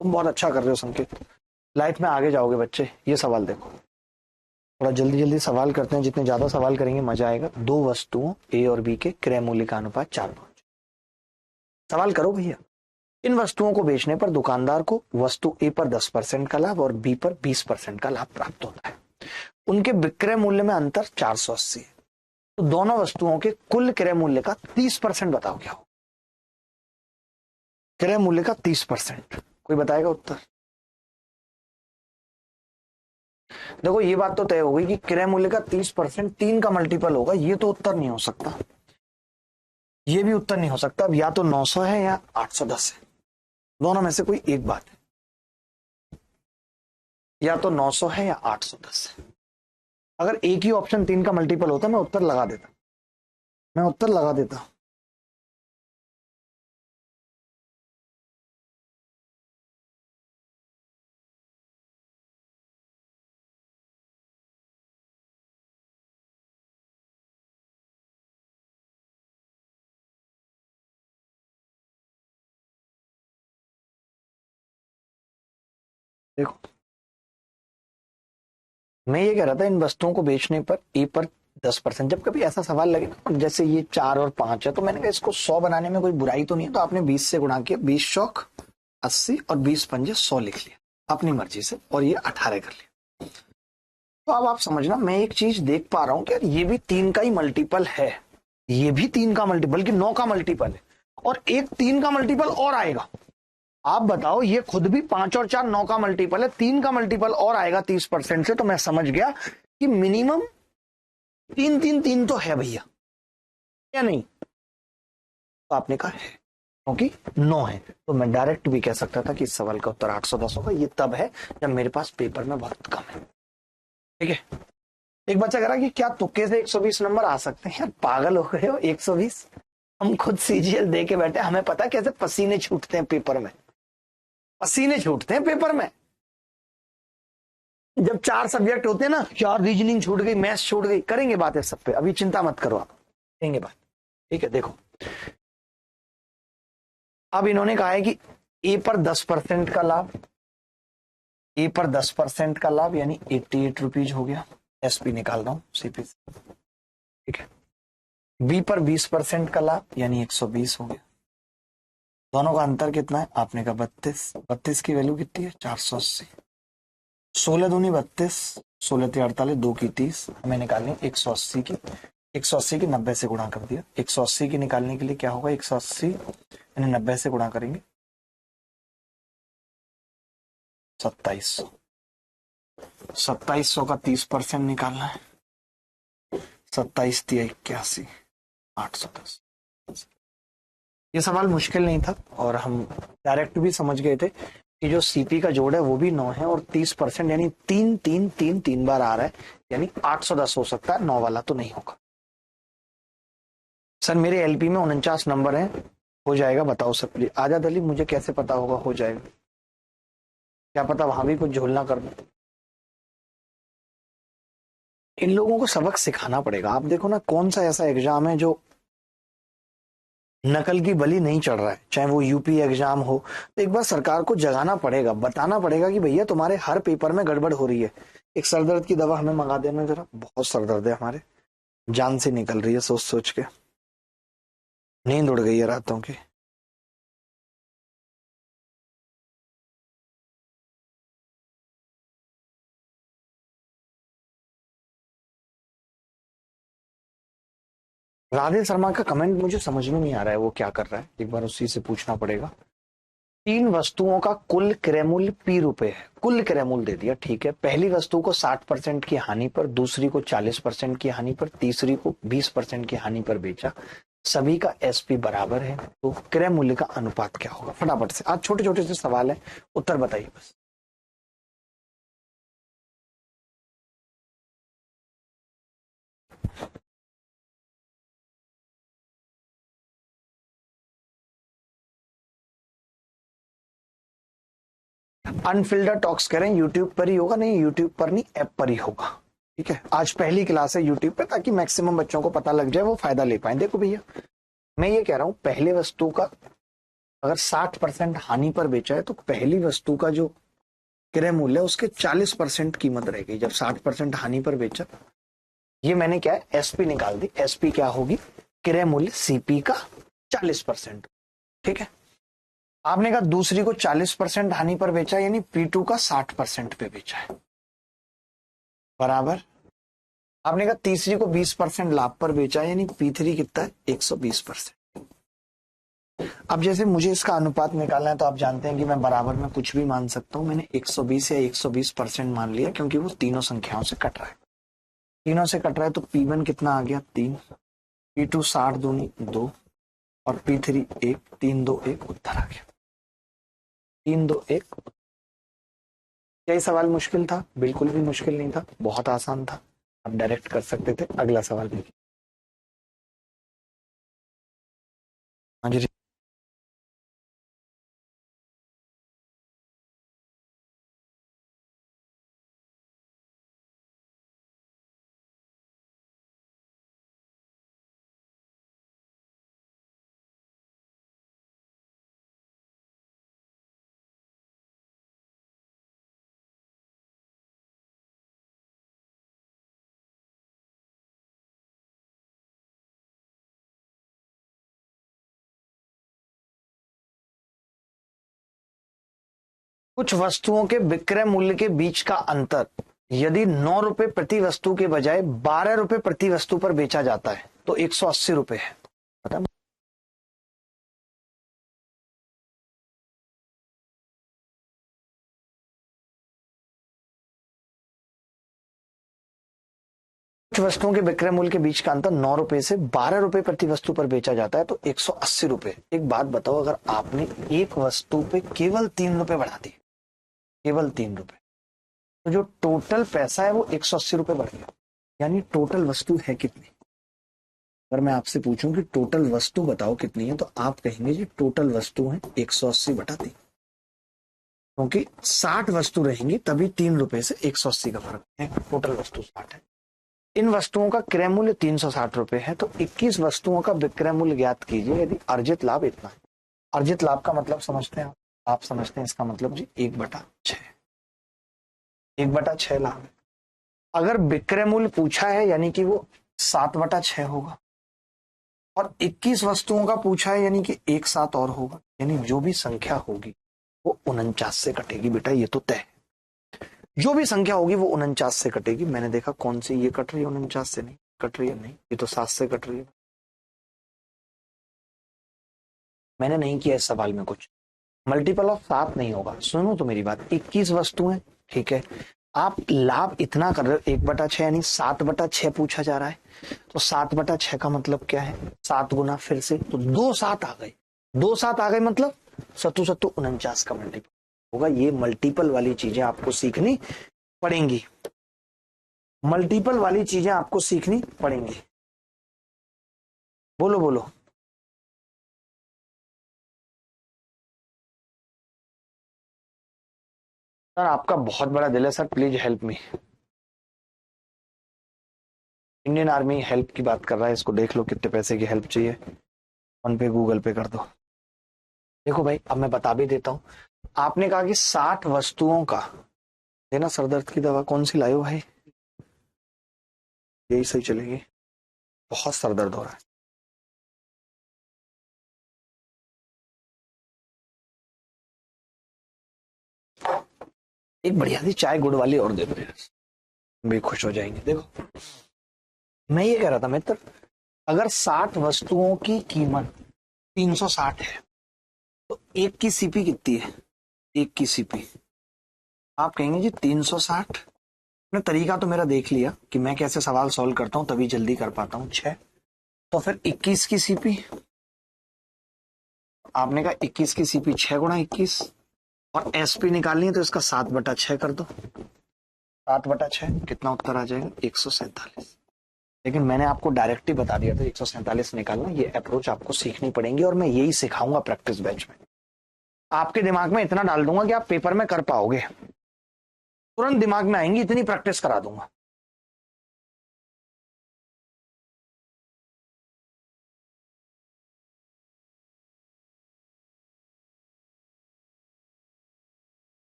तुम बहुत अच्छा कर रहे हो संकेत, लाइफ में आगे जाओगे बच्चे। ये सवाल देखो, थोड़ा जल्दी जल्दी सवाल करते हैं, जितने ज्यादा सवाल करेंगे मजा आएगा। दो वस्तुओं ए और बी के क्रय मूल्य का अनुपात 4:5। सवाल करो भैया। इन वस्तुओं को बेचने पर दुकानदार को वस्तु ए पर 10% का लाभ और बी पर 20% का लाभ प्राप्त होता है। उनके विक्रय मूल्य में अंतर 480 है, तो दोनों वस्तुओं के कुल क्रय मूल्य का 30% बताओ क्या हो। क्रय मूल्य का 30%, कोई बताएगा उत्तर। देखो ये बात तो तय हो गई कि क्रय मूल्य का 30% 3 का मल्टीपल होगा, ये तो उत्तर नहीं हो सकता, ये भी उत्तर नहीं हो सकता। अब या तो 900 है या 810 है, दोनों में से कोई एक बात है, या तो 900 है या 810 है। अगर एक ही ऑप्शन 3 का मल्टीपल होता मैं उत्तर लगा देता, मैं उत्तर लगा देता। देखो मैं ये कह रहा था, इन वस्तुओं को बेचने पर ए पर 10%, जब कभी ऐसा सवाल लगे ना, जैसे ये 4 और 5 है, तो मैंने कहा इसको 100 बनाने में कोई बुराई तो नहीं है, तो आपने 20 से गुणा किया, 20 चौक 80 और 20 पंजे 100 लिख लिया अपनी मर्जी से, और ये 18 कर लिया। तो अब आप समझना, मैं एक चीज देख पा रहा हूं कि यार ये भी 3 का ही मल्टीपल है, ये भी 3 का मल्टीपल, बल्कि 9 का मल्टीपल है, और एक 3 का मल्टीपल और आएगा। आप बताओ, ये खुद भी 5 और 4 9 का मल्टीपल है, 3 का मल्टीपल और आएगा 30% से, तो मैं समझ गया कि मिनिमम 3 3 3 तो है भैया, या नहीं। तो आपने कहा है, क्योंकि 9 है, तो मैं डायरेक्ट भी कह सकता था कि इस सवाल का उत्तर 810 होगा। ये तब है जब मेरे पास पेपर में वक्त कम है, ठीक है। एक बच्चा कह रहा कि क्या तुक्के से 120 नंबर आ सकते हैं, यार पागल हो गए हो, 120? हम खुद सीजीएल दे के बैठे, हमें पता है कैसे पसीने छूटते हैं पेपर में, पसीने छूटते हैं पेपर में। जब 4 सब्जेक्ट होते हैं ना, यार रीजनिंग छूट गई, मैथ्स छूट गई, करेंगे बात है सब पे, अभी चिंता मत करो आप, करेंगे बात, ठीक है। देखो अब इन्होंने कहा है कि ए पर 10% का लाभ, ए पर 10% का लाभ यानी 88 रुपीज हो गया, एसपी निकाल रहा हूं सीपी से, ठीक है। बी पर 20% का लाभ यानी 120 हो गया। दोनों का अंतर कितना है? आपने कहा 32, 32 की वैल्यू कितनी है? 480। 16 दूनी 32, 16 ते 48, 2 की 30, हमें निकालनी 180 की। 180 की 90 से गुणा कर दिया। 180 की निकालने के लिए क्या होगा? 180 यानी 90 से गुणा करेंगे 2700। 2700 का 30% निकालना है। 27 तिया 81, 810। ये सवाल मुश्किल नहीं था और हम डायरेक्ट भी समझ गए थे कि जो सीपी का जोड़ है वो भी 9 है और 30% यानी 3 बार आ रहा है, यानी 810 हो सकता है, 9 वाला तो नहीं होगा। सर मेरे एलपी में 49 नंबर हैं, हो जाएगा बताओ सर प्लीज। आजाद अली मुझे कैसे पता होगा हो जाएगा? क्या पता वहां भी कुछ झोलना कर दो। इन लोगों को सबक सिखाना पड़ेगा। आप देखो ना, कौन सा ऐसा एग्जाम है जो नकल की बलि नहीं चढ़ रहा है, चाहे वो यूपी एग्जाम हो। तो एक बार सरकार को जगाना पड़ेगा, बताना पड़ेगा कि भैया तुम्हारे हर पेपर में गड़बड़ हो रही है। एक सरदर्द की दवा हमें मंगा देना जरा, बहुत सरदर्द है हमारे, जान से निकल रही है सोच सोच के, नींद उड़ गई है रातों की। राधे शर्मा का कमेंट मुझे समझ में नहीं आ रहा है, वो क्या कर रहा है, एक बार उसी से पूछना पड़ेगा। 3 वस्तुओं का कुल क्रय मूल्य P रुपए है, कुल क्रय मूल्य दे दिया, ठीक है। पहली वस्तु को 60% की हानि पर, दूसरी को 40% की हानि पर, तीसरी को 20% की हानि पर बेचा। सभी का एसपी बराबर है, तो क्रय मूल्य का अनुपात क्या होगा? फटाफट से, आज छोटे छोटे से सवाल है, उत्तर बताइए बस। अनफिल्टर टॉक्स करें, यूट्यूब पर ही होगा, नहीं यूट्यूब पर नहीं, ऐप पर ही होगा, ठीक है। आज पहली क्लास है यूट्यूब पे, ताकि मैक्सिमम बच्चों को पता लग जाए, वो फायदा ले पाए। देखो भैया, मैं ये कह रहा हूं, पहले वस्तु का अगर 60% हानि पर बेचा है, तो पहली वस्तु का जो क्रय मूल्य है उसके 40% कीमत रह गई, जब 60% हानि पर बेचा। ये मैंने क्या है, एसपी निकाल दी। एसपी क्या होगी? क्रय मूल्य सीपी का 40%, ठीक है। आपने कहा दूसरी को 40% हानि पर बेचा, यानी P2 का 60% पे बेचा है, बराबर। आपने कहा तीसरी को 20% लाभ पर बेचा है, यानी P3 कितना है? 120%। अब जैसे मुझे इसका अनुपात निकालना है, तो आप जानते हैं कि मैं बराबर में कुछ भी मान सकता हूं। मैंने 120 या 120% मान लिया, क्योंकि वो तीनों संख्याओं से कट रहा है। तीनों से कट रहा है तो P1 कितना आ गया? 3, P2 60 दूनी 2 और P3 1, 3 2 1, उत्तर आ गया 3 2 1। क्या ये सवाल मुश्किल था? बिल्कुल भी मुश्किल नहीं था, बहुत आसान था, आप डायरेक्ट कर सकते थे। अगला सवाल देखिए। हाँ जी। कुछ वस्तुओं के विक्रय मूल्य के बीच का अंतर यदि 9 रुपए प्रति वस्तु के बजाय 12 रुपए प्रति वस्तु पर बेचा जाता है, तो 180 रुपए है। पता है? कुछ वस्तुओं के विक्रय मूल्य के बीच का अंतर 9 रुपए से 12 रुपए प्रति वस्तु पर बेचा जाता है, तो 180 रुपए। एक बात बताओ, अगर आपने एक वस्तु पे केवल 3 रुपए बढ़ा दिए, केवल 3 रुपए, तो जो टोटल पैसा है वो 180 रुपए बढ़ गया। यानी टोटल वस्तु है कितनी? अगर मैं आपसे पूछूं कि टोटल वस्तु बताओ कितनी है, तो आप कहेंगे जी टोटल वस्तु है 180 बटा 3, क्योंकि 60 वस्तु रहेंगी, तभी 3 रुपए से 180 का फर्क है। टोटल वस्तु 60 है। इन वस्तुओं का क्रय मूल्य 360 रुपए है, तो 21 वस्तुओं का विक्रय मूल्य ज्ञात कीजिए यदि अर्जित लाभ इतना है। अर्जित लाभ का मतलब समझते हैं आप समझते हैं इसका मतलब जी 1/6, 1/6 लाभ है। अगर विक्रय मूल्य पूछा है, यानी कि वो 7/6 होगा। और 21 वस्तुओं का पूछा है, यानी कि एक साथ और होगा, यानी जो भी संख्या होगी वो 49 से कटेगी बेटा, ये तो तय है। जो भी संख्या होगी वो 49 से कटेगी। मैंने देखा कौन सी ये कट रही है 49 से, नहीं कट रही है, नहीं ये तो 7 से कट रही है। मैंने नहीं किया इस सवाल में कुछ, मल्टीपल ऑफ 7 नहीं होगा। सुनो तो मेरी बात, 21 वस्तुएं, ठीक है, आप लाभ इतना कर रहे हो 1/6 यानी 7/6 पूछा जा रहा है, तो 7/6 का मतलब क्या है, 7 गुना फिर से तो 2 7 आ गए, 2 7 आ गए मतलब 7 7 49 का मल्टीपल होगा। ये मल्टीपल वाली चीजें आपको सीखनी पड़ेंगी, मल्टीपल वाली चीजें आपको सीखनी पड़ेंगी। बोलो बोलो। सर आपका बहुत बड़ा दिल है sir, please help me. Indian army help की बात कर रहा है, इसको देख लो कितने पैसे की हेल्प चाहिए, फोन पे गूगल पे कर दो। देखो भाई अब मैं बता भी देता हूं, आपने कहा कि 60 वस्तुओं का देना, सरदर्द की दवा कौन सी लाए हो भाई, यही सही चलेगी, बहुत सरदर्द हो रहा है। एक बढ़िया सी चाय गुड़ वाली और दे दो यार, भी खुश हो जाएंगे। देखो मैं ये कह रहा था मित्र, अगर 60 वस्तुओं की कीमत 360 है तो एक की सीपी कितनी है, एक की सीपी आप कहेंगे जी 360। आपने तरीका तो मेरा देख लिया कि मैं कैसे सवाल सॉल्व करता हूं, तभी जल्दी कर पाता हूं। 6 तो फिर 21 की सीपी, आपने कहा 21 की सीपी 6 गुणा 21, और एसपी निकालनी है तो इसका 7/6 कर दो, 7/6 कितना उत्तर आ जाएगा 147। लेकिन मैंने आपको डायरेक्ट ही बता दिया था 147 निकालना, ये अप्रोच आपको सीखनी पड़ेगी और मैं यही सिखाऊंगा प्रैक्टिस बैच में। आपके दिमाग में इतना डाल दूंगा कि आप पेपर में कर पाओगे, तुरंत दिमाग में आएंगी, इतनी प्रैक्टिस करा दूंगा।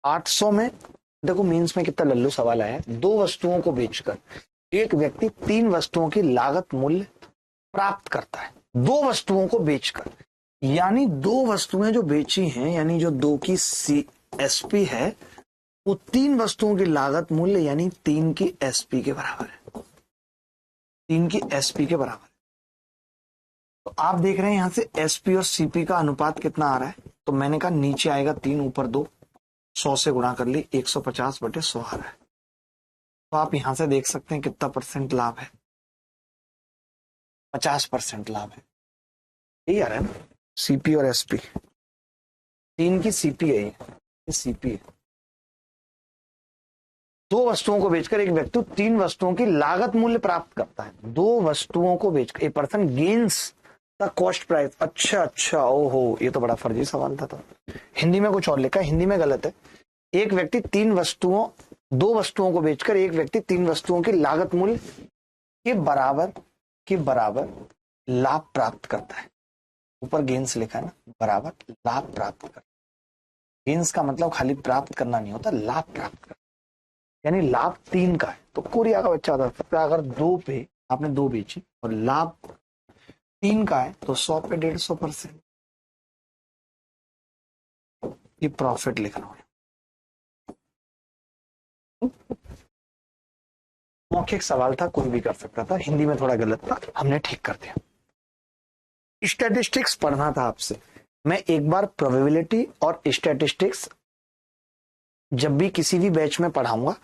आठ सौ में देखो मीन्स में कितना लल्लू सवाल आया है, दो वस्तुओं को बेचकर एक व्यक्ति 3 वस्तुओं की लागत मूल्य प्राप्त करता है, दो वस्तुओं को बेचकर, यानी दो वस्तुएं जो बेची हैं, यानी जो 2 की एसपी है वो 3 वस्तुओं की लागत मूल्य यानी 3 की एसपी के बराबर है, 3 की एसपी के बराबर है। तो आप देख रहे हैं यहां से एसपी और सीपी का अनुपात कितना आ रहा है, तो मैंने कहा नीचे आएगा 3 ऊपर 2, 100 से गुणा कर ली 150/100 आ रहा है। तो आप यहां से देख सकते हैं कितना परसेंट लाभ है, 50% लाभ है, यही आ रहा है ना, सीपी और एसपी, 3 की सीपी है, ये सीपी है। दो वस्तुओं को बेचकर एक व्यक्ति 3 वस्तुओं की लागत मूल्य प्राप्त करता है, दो वस्तुओं को बेचकर a person gains the cost price. अच्छा अच्छा, ओहो ये तो बड़ा फर्जी सवाल था, तो हिंदी में कुछ और लिखा है, हिंदी में गलत है। एक व्यक्ति 3 वस्तुओं, दो वस्तुओं को बेचकर एक व्यक्ति 3 वस्तुओं की लागत मूल्य के बराबर लाभ प्राप्त करता है। ऊपर गेन्स लिखा है ना, बराबर लाभ प्राप्त कर, गेन्स का मतलब खाली प्राप्त करना नहीं होता, लाभ प्राप्त कर, यानी लाभ 3 का है। तो कोरिया का बच्चा बता सकता है, अगर 2 पे आपने 2 बेची और लाभ 3 का है तो 100 पे 150%, ये प्रॉफिट लिख रहा हूं। मौखिक सवाल था, कोई भी कर सकता था, हिंदी में थोड़ा गलत था, हमने ठीक कर दिया। स्टैटिस्टिक्स पढ़ना था आपसे, मैं एक बार प्रोबेबिलिटी और स्टैटिस्टिक्स जब भी किसी भी बैच में पढ़ाऊंगा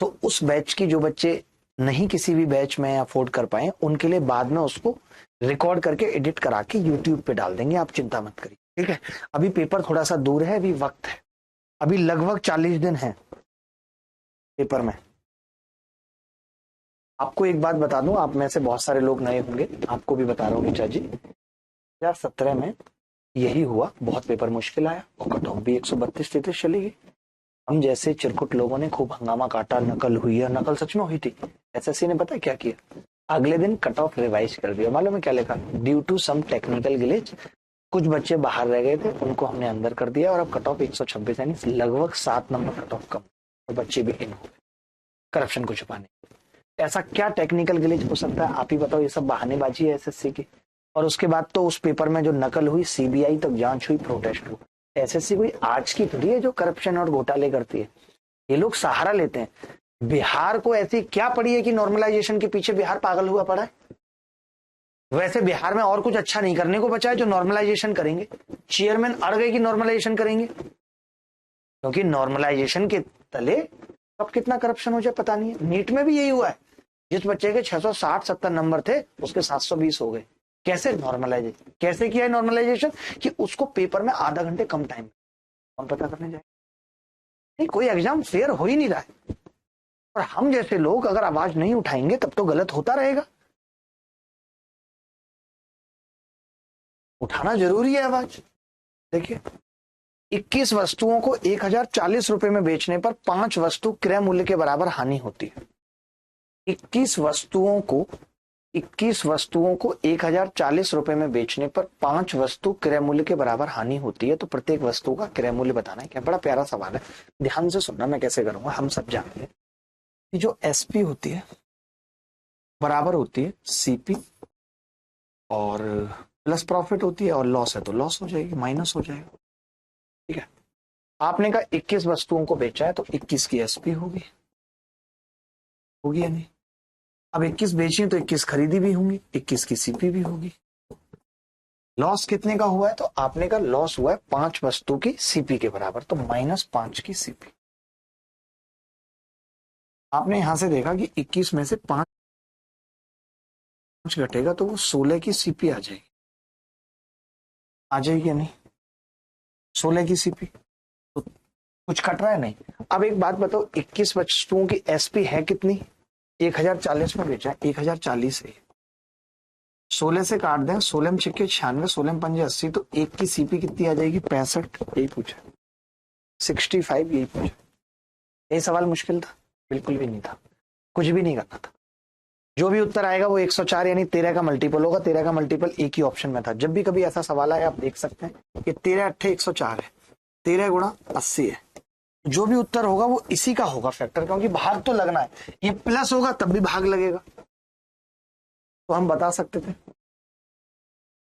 तो उस बैच की जो बच्चे नहीं किसी भी बैच में अफोर्ड कर पाए उनके लिए बाद में उसको रिकॉर्ड करके एडिट करा के यूट्यूब पे डाल देंगे, आप चिंता मत करिए, ठीक है। अभी पेपर थोड़ा सा दूर है, अभी वक्त है, अभी लगभग 40 दिन है पेपर में। आपको एक बात बता दूं, आप में से बहुत सारे लोग नए होंगे, आपको भी बता रहा हूँ ऋचा जी, 2017 में यही हुआ, बहुत पेपर मुश्किल आया और कट ऑफ भी 132 चली गई। हम जैसे चिरकुट लोगों ने खूब हंगामा काटा, नकल हुई है, नकल सच में हुई थी। एसएससी ने पता है क्या किया, अगले दिन कट ऑफ रिवाइज कर दिया। मालूम है क्या लिखा, due to some technical glitch, कुछ बच्चे बाहर रह गए थे, उनको हमने अंदर कर दिया और अब कट ऑफ 126 यानी लगभग 7 नंबर कट ऑफ कम, और बच्चे भी इन हो गए करप्शन को छुपाने। ऐसा क्या टेक्निकल ग्लिच हो सकता है, आप ही बताओ। ये सब बहानेबाजी है एसएससी की। और उसके बाद तो उस पेपर में जो नकल हुई, सीबीआई तक जांच हुई, प्रोटेस्ट हुआ। एसएससी कोई आज की थोड़ी है जो करप्शन और घोटाले करती है। ये लोग सहारा लेते हैं। बिहार को ऐसी क्या पड़ी है कि नॉर्मलाइजेशन के पीछे बिहार पागल हुआ पड़ा है। वैसे बिहार में और कुछ अच्छा नहीं करने को बचा है जो नॉर्मलाइजेशन करेंगे। चेयरमैन अड़ गए कि नॉर्मलाइजेशन करेंगे, क्योंकि नॉर्मलाइजेशन के तले अब कितना करप्शन हो जाए पता नहीं है। नीट में भी यही हुआ है। जिस बच्चे के 660-70 नंबर थे उसके 720 हो गए। कैसे नॉर्मलाइजेशन, कैसे किया है नॉर्मलाइजेशन कि उसको पेपर में आधा घंटे कम टाइम, कौन पता करने जाए। नहीं, कोई एग्जाम फेयर हो ही नहीं रहा है। और हम जैसे लोग अगर आवाज नहीं उठाएंगे तब तो गलत होता रहेगा। उठाना जरूरी है आवाज। देखिए, 21 वस्तुओं को 1040 रुपए में बेचने पर 5 वस्तु क्रय मूल्य के बराबर हानि होती है। 21 वस्तुओं को 1040 रुपए में बेचने पर 5 वस्तु क्रय मूल्य के बराबर हानि होती है, तो प्रत्येक वस्तु का क्रय मूल्य बताना है। क्या बड़ा प्यारा सवाल है, ध्यान से सुनना मैं कैसे करूंगा। हम सब जानते हैं कि जो एसपी होती है बराबर होती है सीपी, और प्लस प्रॉफिट होती है, और लॉस है तो लॉस हो जाएगी, माइनस हो जाएगा। ठीक है, आपने कहा 21 वस्तुओं को बेचा है तो 21 की एसपी होगी, होगी या नहीं। अब 21 बेची तो 21 खरीदी भी होंगी, 21 की सीपी भी होगी। लॉस कितने का हुआ है, तो आपने का लॉस हुआ है 5 वस्तु की सीपी के बराबर, तो -5 की सीपी। आपने यहां से देखा कि 21 में से 5 घटेगा तो वो 16 की सीपी आ जाएगी, आ जाएगी या नहीं। 16 की सीपी तो कुछ कट रहा है नहीं। अब एक बात बताओ, 21 वस्तुओं की एसपी है कितनी, 1040 में बेचा है, 1040 है। 16 से काट दें, 16 में छिक्के 96, 16 में पंजे 80, तो एक की सीपी कितनी आ जाएगी, 65। यही पूछा, 65, यही पूछा। यही सवाल मुश्किल था, बिल्कुल भी नहीं था, कुछ भी नहीं करना था। जो भी उत्तर आएगा वो 104 यानी 13 का मल्टीपल होगा। 13 का मल्टीपल एक ही ऑप्शन में था। जब भी कभी ऐसा सवाल आए आप देख सकते हैं कि 13 अट्ठे 104 है, 13 गुणा 80 है। जो भी उत्तर होगा वो इसी का होगा फैक्टर, क्योंकि भाग तो लगना है। ये प्लस होगा तब भी भाग लगेगा, तो हम बता सकते थे।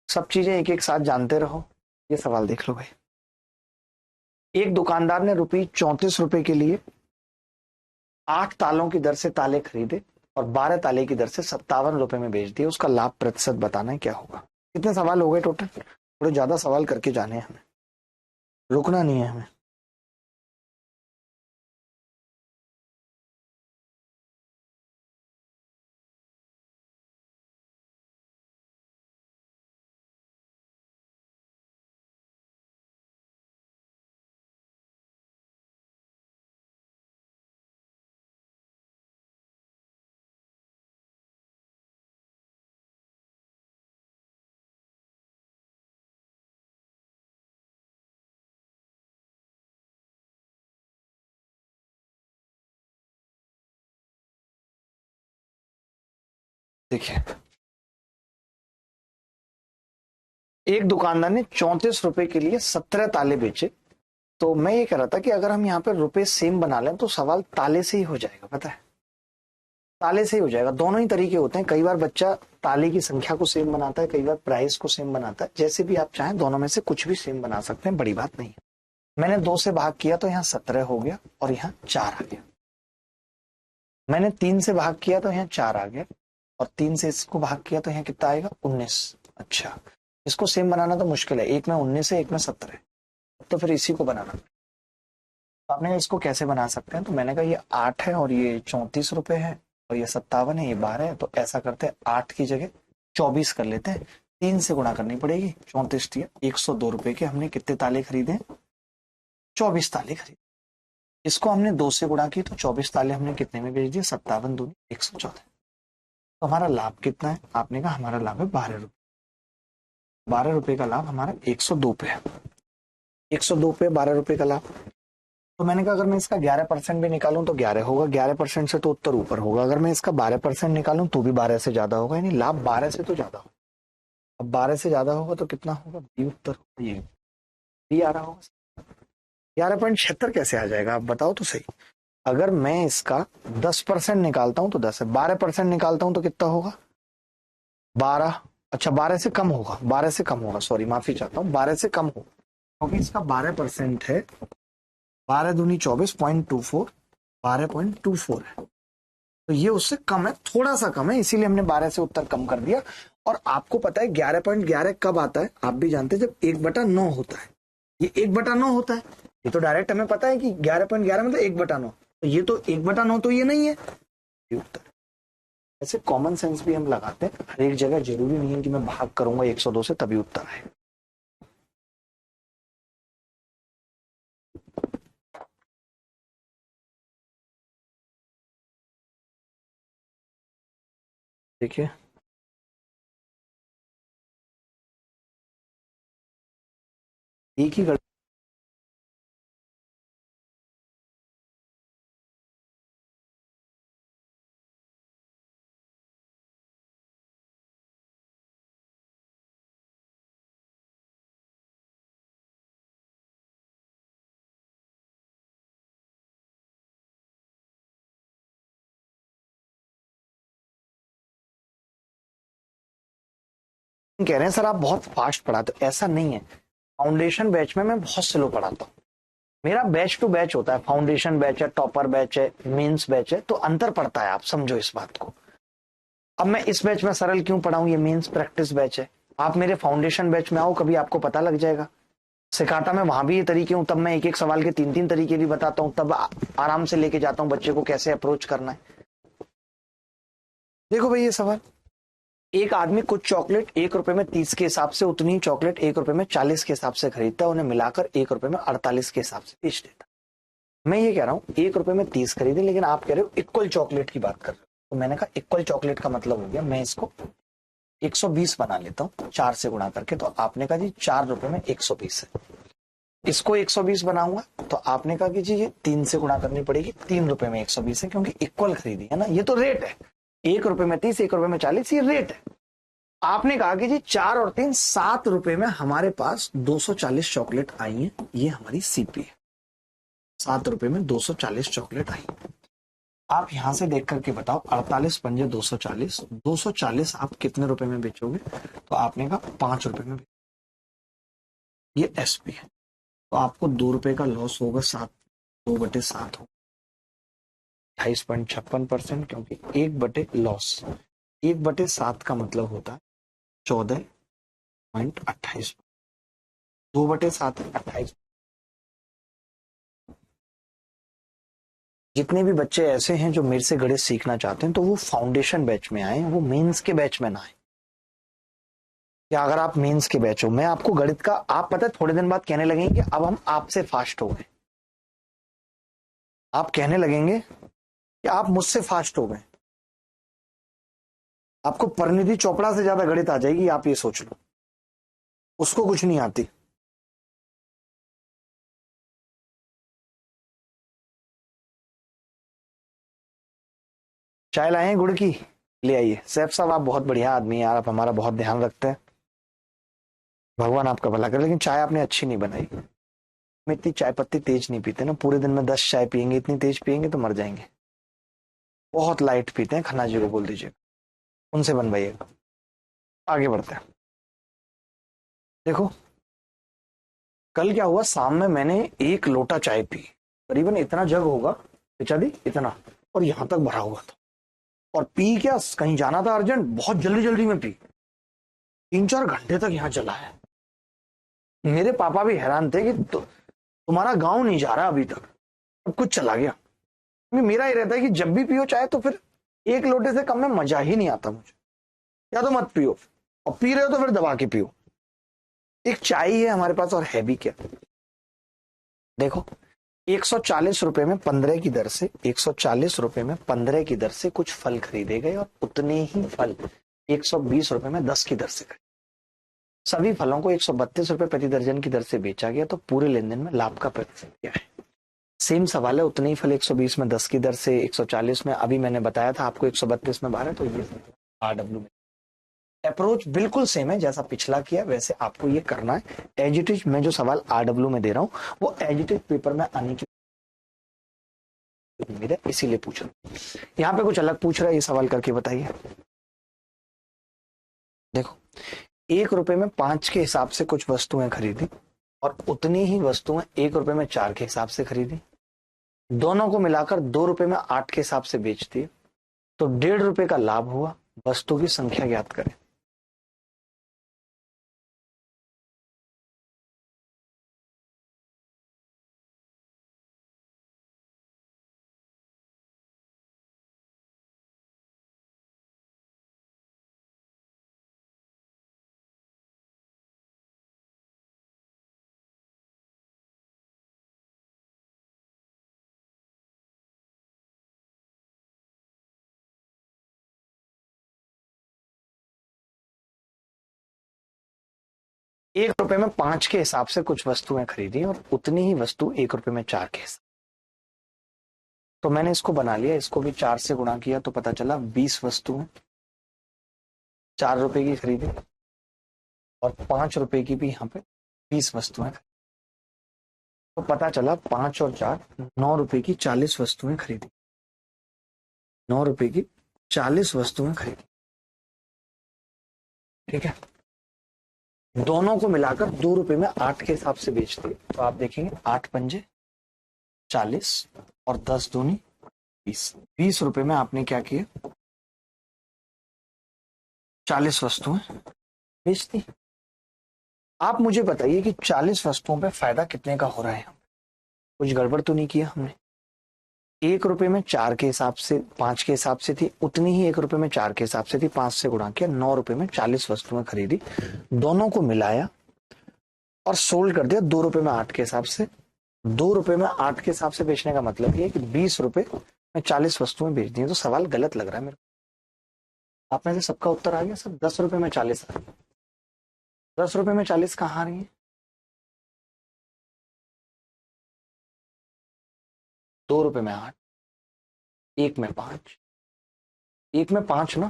सब चीजें एक एक साथ जानते रहो। ये सवाल देख लो भाई। एक दुकानदार ने ₹34 के लिए 8 तालों की दर से ताले खरीदे और 12 ताले की दर से ₹57 में बेच दिए। उसका लाभ प्रतिशत बताना है, क्या होगा। कितने सवाल हो गए टोटल, थोड़े ज्यादा सवाल करके जाने हैं हमें, रुकना नहीं है हमें। देखिए, एक दुकानदार ने ₹34 के लिए 17 ताले बेचे। तो मैं ये कह रहा था कि अगर हम यहाँ पे रुपए सेम बना लें तो सवाल ताले से ही हो जाएगा, पता है, ताले से ही हो जाएगा। दोनों ही तरीके होते हैं, कई बार बच्चा ताले की संख्या को सेम बनाता है, कई बार प्राइस को सेम बनाता है। जैसे भी आप चाहें दोनों में से कुछ भी सेम बना सकते हैं, बड़ी बात नहीं है। मैंने 2 से भाग किया तो यहाँ 17 हो गया और यहाँ 4 आ गया। मैंने 3 से भाग किया तो यहाँ 4 आ गया, और 3 से इसको भाग किया तो यहाँ कितना आएगा, 19। अच्छा, इसको सेम बनाना तो मुश्किल है, एक में 19 है, एक में 17 है, तो फिर इसी को बनाना। तो आपने इसको कैसे बना सकते हैं, तो मैंने कहा ये 8 है और ये ₹34 है और ये 57 है, ये 12 है। तो ऐसा करते हैं, 8 की जगह 24 कर लेते हैं, 3 से गुणा करनी पड़ेगी। 34 दिया, ₹102 के हमने कितने ताले खरीदे, 24 ताले खरीदे। इसको हमने 2 से गुणा की तो 24 ताले हमने कितने में बेच दिए, 57 दूनी 114। तो हमारा लाभ कितना है, आपने कहा हमारा लाभ है ₹12। ₹12 का लाभ हमारा 102 पे है। 102 पे ₹12 का लाभ। तो मैंने कहा अगर मैं इसका 11% भी निकालूं तो 11 होगा, 11% से तो उत्तर ऊपर होगा। अगर मैं इसका 12% निकालूं तो भी 12 से ज्यादा होगा, यानी लाभ 12 से तो ज्यादा होगा। अब 12 से ज्यादा होगा तो कितना होगा, बी उत्तर होगा, ये बी आ रहा होगा। 11.76 कैसे आ जाएगा आप बताओ तो सही। अगर मैं इसका 10% निकालता हूं तो 10 है, 12% निकालता हूं तो कितना होगा 12। अच्छा 12 से कम होगा, 12 से कम होगा, सॉरी माफी चाहता हूँ, 12 से कम होगा क्योंकि इसका 12% है। 12 दूनी 24.24, 12.24 है, तो ये उससे कम है, थोड़ा सा कम है, इसीलिए हमने 12 से उत्तर कम कर दिया। और आपको पता है 11.11 कब आता है, आप भी जानते हैं, जब 1/9 होता है। ये 1/9 होता है, ये तो डायरेक्ट हमें पता है कि 11.11 मतलब 1/9, तो ये तो 1/9 तो ये नहीं है, ये उत्तर। ऐसे कॉमन सेंस भी हम लगाते हैं हर एक जगह, जरूरी नहीं है कि मैं भाग करूंगा 102 से तभी उत्तर आए। देखिए एक ही कह रहे हैं सर आप बहुत फास्ट पढ़ाते हो, ऐसा नहीं है। फाउंडेशन बैच में मैं बहुत स्लो पढ़ाता हूँ, मेरा बैच टू बैच होता है, फाउंडेशन बैच है, टॉपर बैच है, मेंस बैच है, तो अंतर पड़ता है, आप समझो इस बात को। अब मैं इस बैच में सरल क्यों पढ़ाऊं, ये मेंस प्रैक्टिस बैच है। आप मेरे फाउंडेशन बैच में आओ कभी, आपको पता लग जाएगा। सिखाता मैं वहां भी ये तरीके हूं, तब मैं एक एक सवाल के 3-3 तरीके भी बताता हूं, तब आराम से लेके जाता हूं बच्चे को कैसे अप्रोच करना है। देखो भाई ये सवाल, एक आदमी कुछ चॉकलेट 1 रुपए में 30 के हिसाब से, उतनी ही चॉकलेट 1 रुपए में 40 के हिसाब से खरीदता है, उन्हें मिलाकर 1 रुपए में 48 के हिसाब से बेच देता है। मैं ये कह रहा हूं 1 रुपए में 30 खरीदे, लेकिन आप कह रहे हो इक्वल चॉकलेट की बात कर रहे हो, तो मैंने कहा इक्वल चॉकलेट का मतलब हो गया मैं इसको 120 बना लेता हूँ 4 से गुणा करके, तो आपने कहा जी 4 रुपए में 120 है। इसको 120 बनाऊंगा तो आपने कहा कि जी ये 3 से गुणा करनी पड़ेगी, 3 रुपए में 120 है, क्योंकि इक्वल खरीदी है ना, ये तो रेट है। 1 रुपए में 30, 1 रुपए में 40, ये रेट है। आपने कहा कि जी 4 और 3 7 रुपए में हमारे पास 240 चॉकलेट आई है, ये हमारी सीपी है। 7 रुपए में 240 चॉकलेट आई। आप यहां से देख करके बताओ, 48 पंजे 240, 240 आप कितने रुपए में बेचोगे, तो आपने कहा 5 रुपए में। ये एसपी है, तो आपको 2 रुपए का लॉस होगा, 2/7 हो 28.56%, क्योंकि 1/लॉस, 1/7 का मतलब होता है 14.28, 2/7 28। जितने भी बच्चे ऐसे हैं जो मेरे से गणित सीखना चाहते हैं, तो वो फाउंडेशन बैच में आए, वो मेंस के बैच में ना आए। या अगर आप मेंस के बैच हो, मैं आपको गणित का, आप पता है थोड़े दिन बाद कहने लगेंगे कि अब हम आपसे फास्ट हो गए, आप कहने लगेंगे कि आप मुझसे फास्ट हो गए, आपको परिणीति चोपड़ा से ज्यादा गणित आ जाएगी, आप ये सोच लो, उसको कुछ नहीं आती। चाय लाए हैं गुड़ की, ले आइए। सैफ साहब आप बहुत बढ़िया आदमी हैं यार, आप हमारा बहुत ध्यान रखते हैं, भगवान आपका भला करे। लेकिन चाय आपने अच्छी नहीं बनाई, हम इतनी चाय पत्ती तेज नहीं पीते ना, पूरे दिन में 10 चाय पियेंगे, इतनी तेज पियेंगे तो मर जाएंगे। बहुत लाइट पीते हैं, खन्ना जी को बोल दीजिए उनसे बनवाइएगा। आगे बढ़ते हैं। देखो कल क्या हुआ, शाम में मैंने 1 लोटा चाय पी, करीबन इतना जग होगा बेचा दी, इतना, और यहां तक भरा हुआ था। और पी क्या, कहीं जाना था अर्जेंट, बहुत जल्दी जल्दी में पी, 3-4 घंटे तक यहाँ चला है। मेरे पापा भी हैरान थे कि तुम्हारा गांव नहीं जा रहा अभी तक, अब कुछ चला गया। मेरा ही रहता है कि जब भी पियो चाय तो फिर 1 लोटे से कम में मजा ही नहीं आता मुझे, या तो मत पियो, और पी रहे हो तो फिर दबा के पियो। एक चाय ही है हमारे पास, और है भी क्या। देखो 140 रुपए में 15 की दर से, 140 रुपए में 15 की दर से कुछ फल खरीदे गए, और उतने ही फल 120 रुपए में 10 की दर से खरीदे। सभी फलों को 132 रुपए प्रति दर्जन की दर से बेचा गया, तो पूरे लेन देन में लाभ का प्रतिशत क्या है। सेम सवाल है, उतने ही फल 120 में 10 की दर से, 140 में, अभी मैंने बताया था आपको 132 में 12, तो ये RW में अप्रोच बिल्कुल सेम है, जैसा पिछला किया वैसे आपको ये करना है। एज इट इज मैं जो सवाल RW में दे रहा हूं वो एज इट इज पेपर में आने की उम्मीद है, इसीलिए पूछ रहा हूं। यहाँ पे कुछ अलग पूछ रहा है, ये सवाल करके बताइए। देखो, 1 रुपए में 5 के हिसाब से कुछ वस्तुएं खरीदी और उतनी ही वस्तुएं 1 रुपए में 4 के हिसाब से खरीदी, दोनों को मिलाकर 2 रुपए में 8 के हिसाब से बेच दिए, तो 1.5 रुपए का लाभ हुआ। वस्तु की संख्या ज्ञात करें। एक रुपए में 5 के हिसाब से कुछ वस्तुएं खरीदी और उतनी ही वस्तु 1 रुपए में 4 के हिसाब। तो मैंने इसको बना लिया, इसको भी 4 से गुणा किया तो पता चला 20 वस्तुएं 4 रुपए की खरीदी और 5 रुपए की भी यहाँ पे 20 वस्तुएं। तो पता चला 5 और 4 9 रुपए की 40 वस्तुएं खरीदी। 9 रुपए की 40 वस्तुएं खरीदी। ठीक है, दोनों को मिलाकर 2 रुपए में 8 के हिसाब से बेच दिए। तो आप देखेंगे 8 पंजे 40 और 10 दूनी 20। 20 रुपए में आपने क्या किया, 40 वस्तुएं बेच दी। आप मुझे बताइए कि 40 वस्तुओं पे फायदा कितने का हो रहा है। कुछ गड़बड़ तो नहीं किया हमने। 1 रुपए में 4 के हिसाब से 5 के हिसाब से थी, उतनी ही 1 रुपए में 4 के हिसाब से थी, 5 से गुणा किया, 9 रुपए में 40 वस्तुएं खरीदी, दोनों को मिलाया और सोल्ड कर दिया 2 रुपए में 8 के हिसाब से। 2 रुपए में 8 के हिसाब से बेचने का मतलब ये है कि 20 रुपए में 40 वस्तुएं बेच दी। तो सवाल गलत लग रहा है मेरे को। आप में से सबका उत्तर आ गया सर, 10 रुपए में 40 आ रही। 10 रुपए में 40 कहाँ आ रही है? 2 रुपए में 8, 1 में 5, 1 में 5 ना।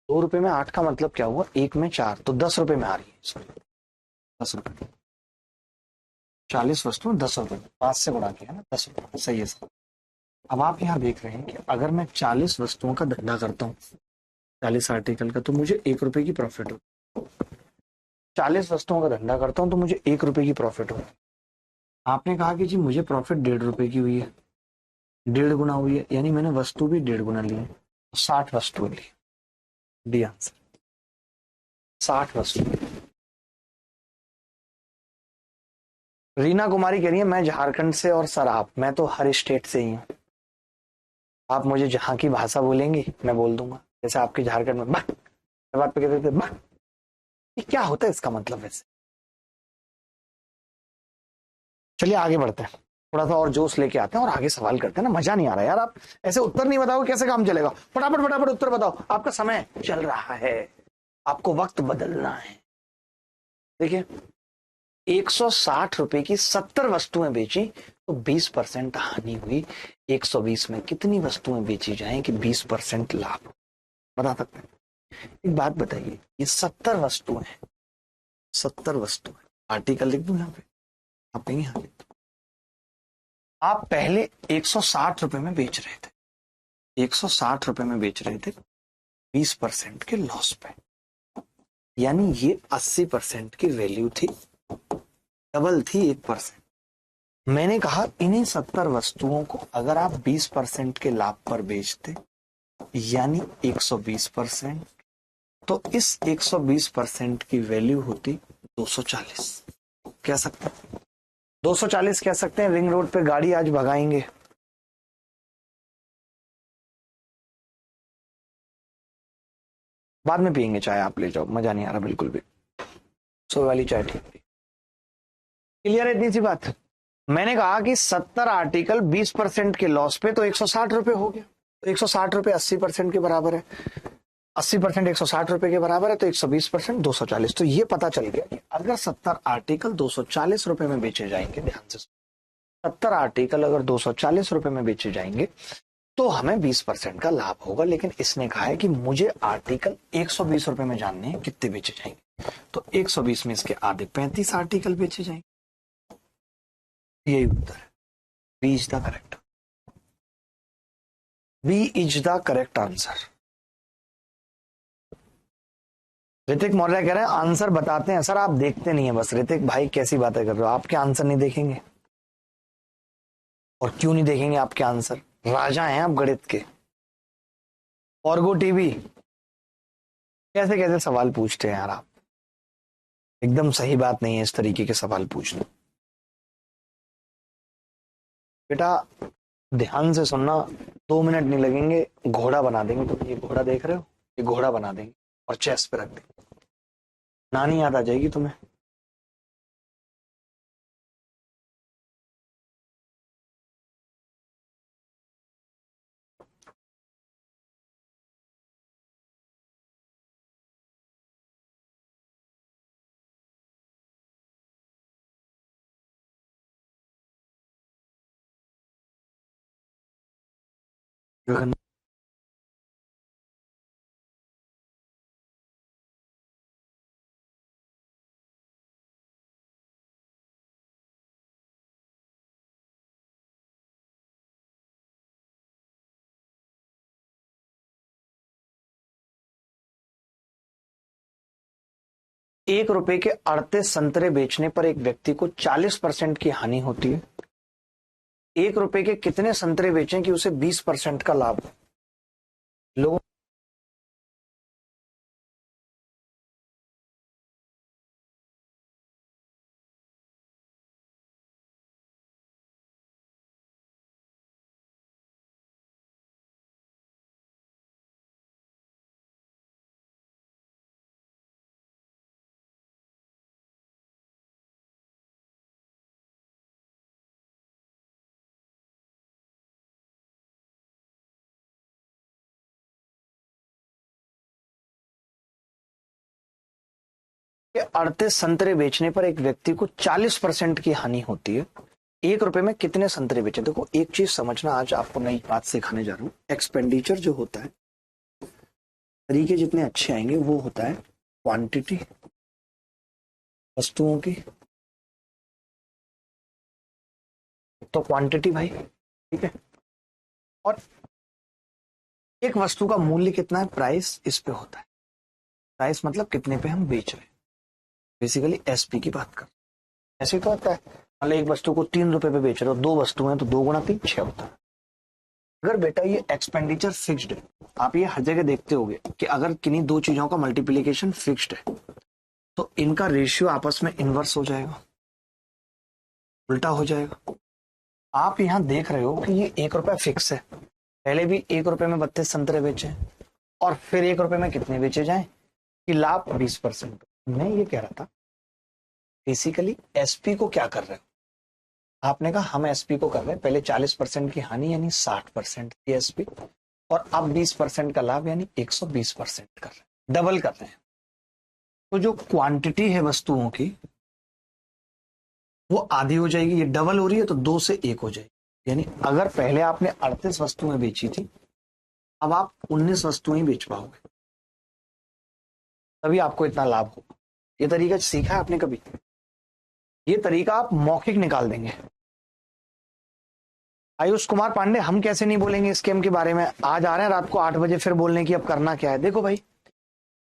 2 रुपए में 8 का मतलब क्या हुआ, 1 में 4, तो 10 रुपए में आ रही है। सॉरी, 10 रुपए 40 वस्तु 10 रुपए में 5 से गुणा किया ना, 10 रुपए सही है सर। अब आप यहाँ देख रहे हैं कि अगर मैं 40 वस्तुओं का धंधा करता हूँ, 40 आर्टिकल का, तो मुझे 1 रुपए की प्रॉफिट हो। 40 वस्तुओं का धंधा करता हूँ तो मुझे 1 रुपए की प्रॉफिट हो। आपने कहा कि जी मुझे प्रॉफिट 1.5 रुपए की हुई है, 1.5 गुना हुई है, यानी मैंने वस्तु भी 1.5 गुना ली है, 60 वस्तुएं ली। डी आंसर 60 वस्तु। रीना कुमारी कह रही है मैं झारखंड से और सर मैं तो हर स्टेट से ही हूँ। आप मुझे जहां की भाषा बोलेंगी मैं बोल दूंगा। जैसे आपके झारखंड में बात पे कहते थे बा, ये क्या होता है इसका मतलब वैसे। चलिए आगे बढ़ते हैं, थोड़ा सा और जोश लेके आते हैं और आगे सवाल करते हैं ना। मजा नहीं आ रहा यार, आप ऐसे उत्तर नहीं बताओगे कैसे काम चलेगा। फटाफट फटाफट उत्तर बताओ, आपका समय चल रहा है, आपको वक्त बदलना है। देखिए 160 रुपए की 70 वस्तुएं बेची तो 20% हानि हुई। 120 में कितनी वस्तुएं बेची जाएं कि 20% लाभ? बता सकते हैं? एक बात बताइए, ये 70 वस्तुएं हैं, 70 वस्तुएं, आर्टिकल लिख दूं यहाँ पे, आप कहीं यहाँ लिख दो। आप पहले 160 रुपए में बेच रहे थे, 160 रुपए में बेच रहे थे 20% के लॉस पे, यानी ये 80% की वैल्यू थी, डबल थी 1%। मैंने कहा इन्हीं 70 वस्तुओं को अगर आप 20% के लाभ पर बेचते यानी 120%, तो इस 120% की वैल्यू होती 240। कह सकते हैं 240, कह सकते हैं रिंग रोड पे गाड़ी आज भगाएंगे। बाद में पियेंगे चाय, आप ले जाओ, मजा नहीं आ रहा बिल्कुल भी। सो वाली चाय ठीक थी। क्लियर है इतनी सी बात? मैंने कहा कि 70 आर्टिकल 20% के लॉस पे तो 160 रुपए हो गया। तो 160 रुपए 80% के बराबर है, 80% 160 रुपए के बराबर है, तो 120% 240। तो ये पता चल गया कि अगर 70 आर्टिकल 240 रुपए में बेचे जाएंगे, ध्यान से 70 आर्टिकल अगर 240 रुपए में बेचे जाएंगे तो हमें 20% का लाभ होगा। लेकिन इसने कहा है कि मुझे आर्टिकल 120 रुपए में जानने हैं कितने बेचे जाएंगे, तो 120 में इसके आधे 35 आर्टिकल बेचे जाएंगे। यही उत्तर है, B is the correct. B is the correct answer. Ritik Maurya कह रहे हैं आंसर बताते हैं सर, आप देखते नहीं है बस। ऋतिक भाई कैसी बातें कर रहे हो, आपके आंसर नहीं देखेंगे? और क्यों नहीं देखेंगे आपके आंसर? राजा हैं आप गणित के। ऑर्गो टीवी, कैसे कैसे सवाल पूछते हैं यार आप, एकदम सही बात नहीं है इस तरीके के सवाल पूछना। बेटा ध्यान से सुनना, 2 मिनट नहीं लगेंगे, घोड़ा बना देंगे। तुम ये घोड़ा देख रहे हो, ये घोड़ा बना देंगे और चेस्ट पे रख देंगे, नानी याद आ जाएगी तुम्हें। गगन- 1 रुपए के 38 संतरे बेचने पर एक व्यक्ति को 40% की हानि होती है। 1 रुपए के कितने संतरे बेचें कि उसे 20% का लाभ हो? लोगों, के 38 संतरे बेचने पर एक व्यक्ति को 40% की हानि होती है। 1 रुपए में कितने संतरे बेचे? देखो एक चीज समझना, आज आपको नई बात सिखाने जा रहा हूं। एक्सपेंडिचर जो होता है, तरीके जितने अच्छे आएंगे वो होता है क्वांटिटी वस्तुओं की। तो क्वांटिटी भाई, ठीक है। और एक वस्तु का मूल्य कितना है, प्राइस इस पे होता है। प्राइस मतलब कितने पे हम बेच रहे हैं, बेसिकली एसपी की बात कर। ऐसे तो होता है, मान लो एक वस्तु को 3 रुपए पे बेच रहे हो, 2 वस्तु हैं तो 2 गुणा 3 6 होता है। अगर बेटा ये एक्सपेंडिचर फिक्स्ड है, आप ये हर जगह देखते होगे कि अगर किन्हीं दो चीजों का मल्टीप्लीकेशन फिक्स्ड है तो इनका रेशियो आपस में इनवर्स हो जाएगा, उल्टा हो जाएगा। आप यहाँ देख रहे हो कि ये 1 रुपया फिक्स है, पहले भी 1 रुपए में 32 संतरे बेचे और फिर 1 रुपए में कितने बेचे जाए कि लाभ 20%। मैं ये कह रहा था बेसिकली एसपी को क्या कर रहे हो, आपने कहा हम एसपी को कर रहे हैं, पहले 40% की हानि यानी 60% की एसपी, और अब 20% का लाभ यानी 120% कर रहे हैं, डबल कर रहे हैं। तो जो क्वांटिटी है वस्तुओं की वो आधी हो जाएगी, ये डबल हो रही है तो 2 से 1 हो जाएगी। यानी अगर पहले आपने 38 वस्तुएं बेची थी, अब आप 19 वस्तुएं ही बेच पाओगे, तभी आपको इतना लाभ होगा। ये तरीका सीखा है आपने कभी? ये तरीका आप मौखिक निकाल देंगे। आयुष कुमार पांडे, हम कैसे नहीं बोलेंगे स्कैम के बारे में? आज आ रहे हैं रात को 8 बजे, फिर बोलने की अब करना क्या है। देखो भाई,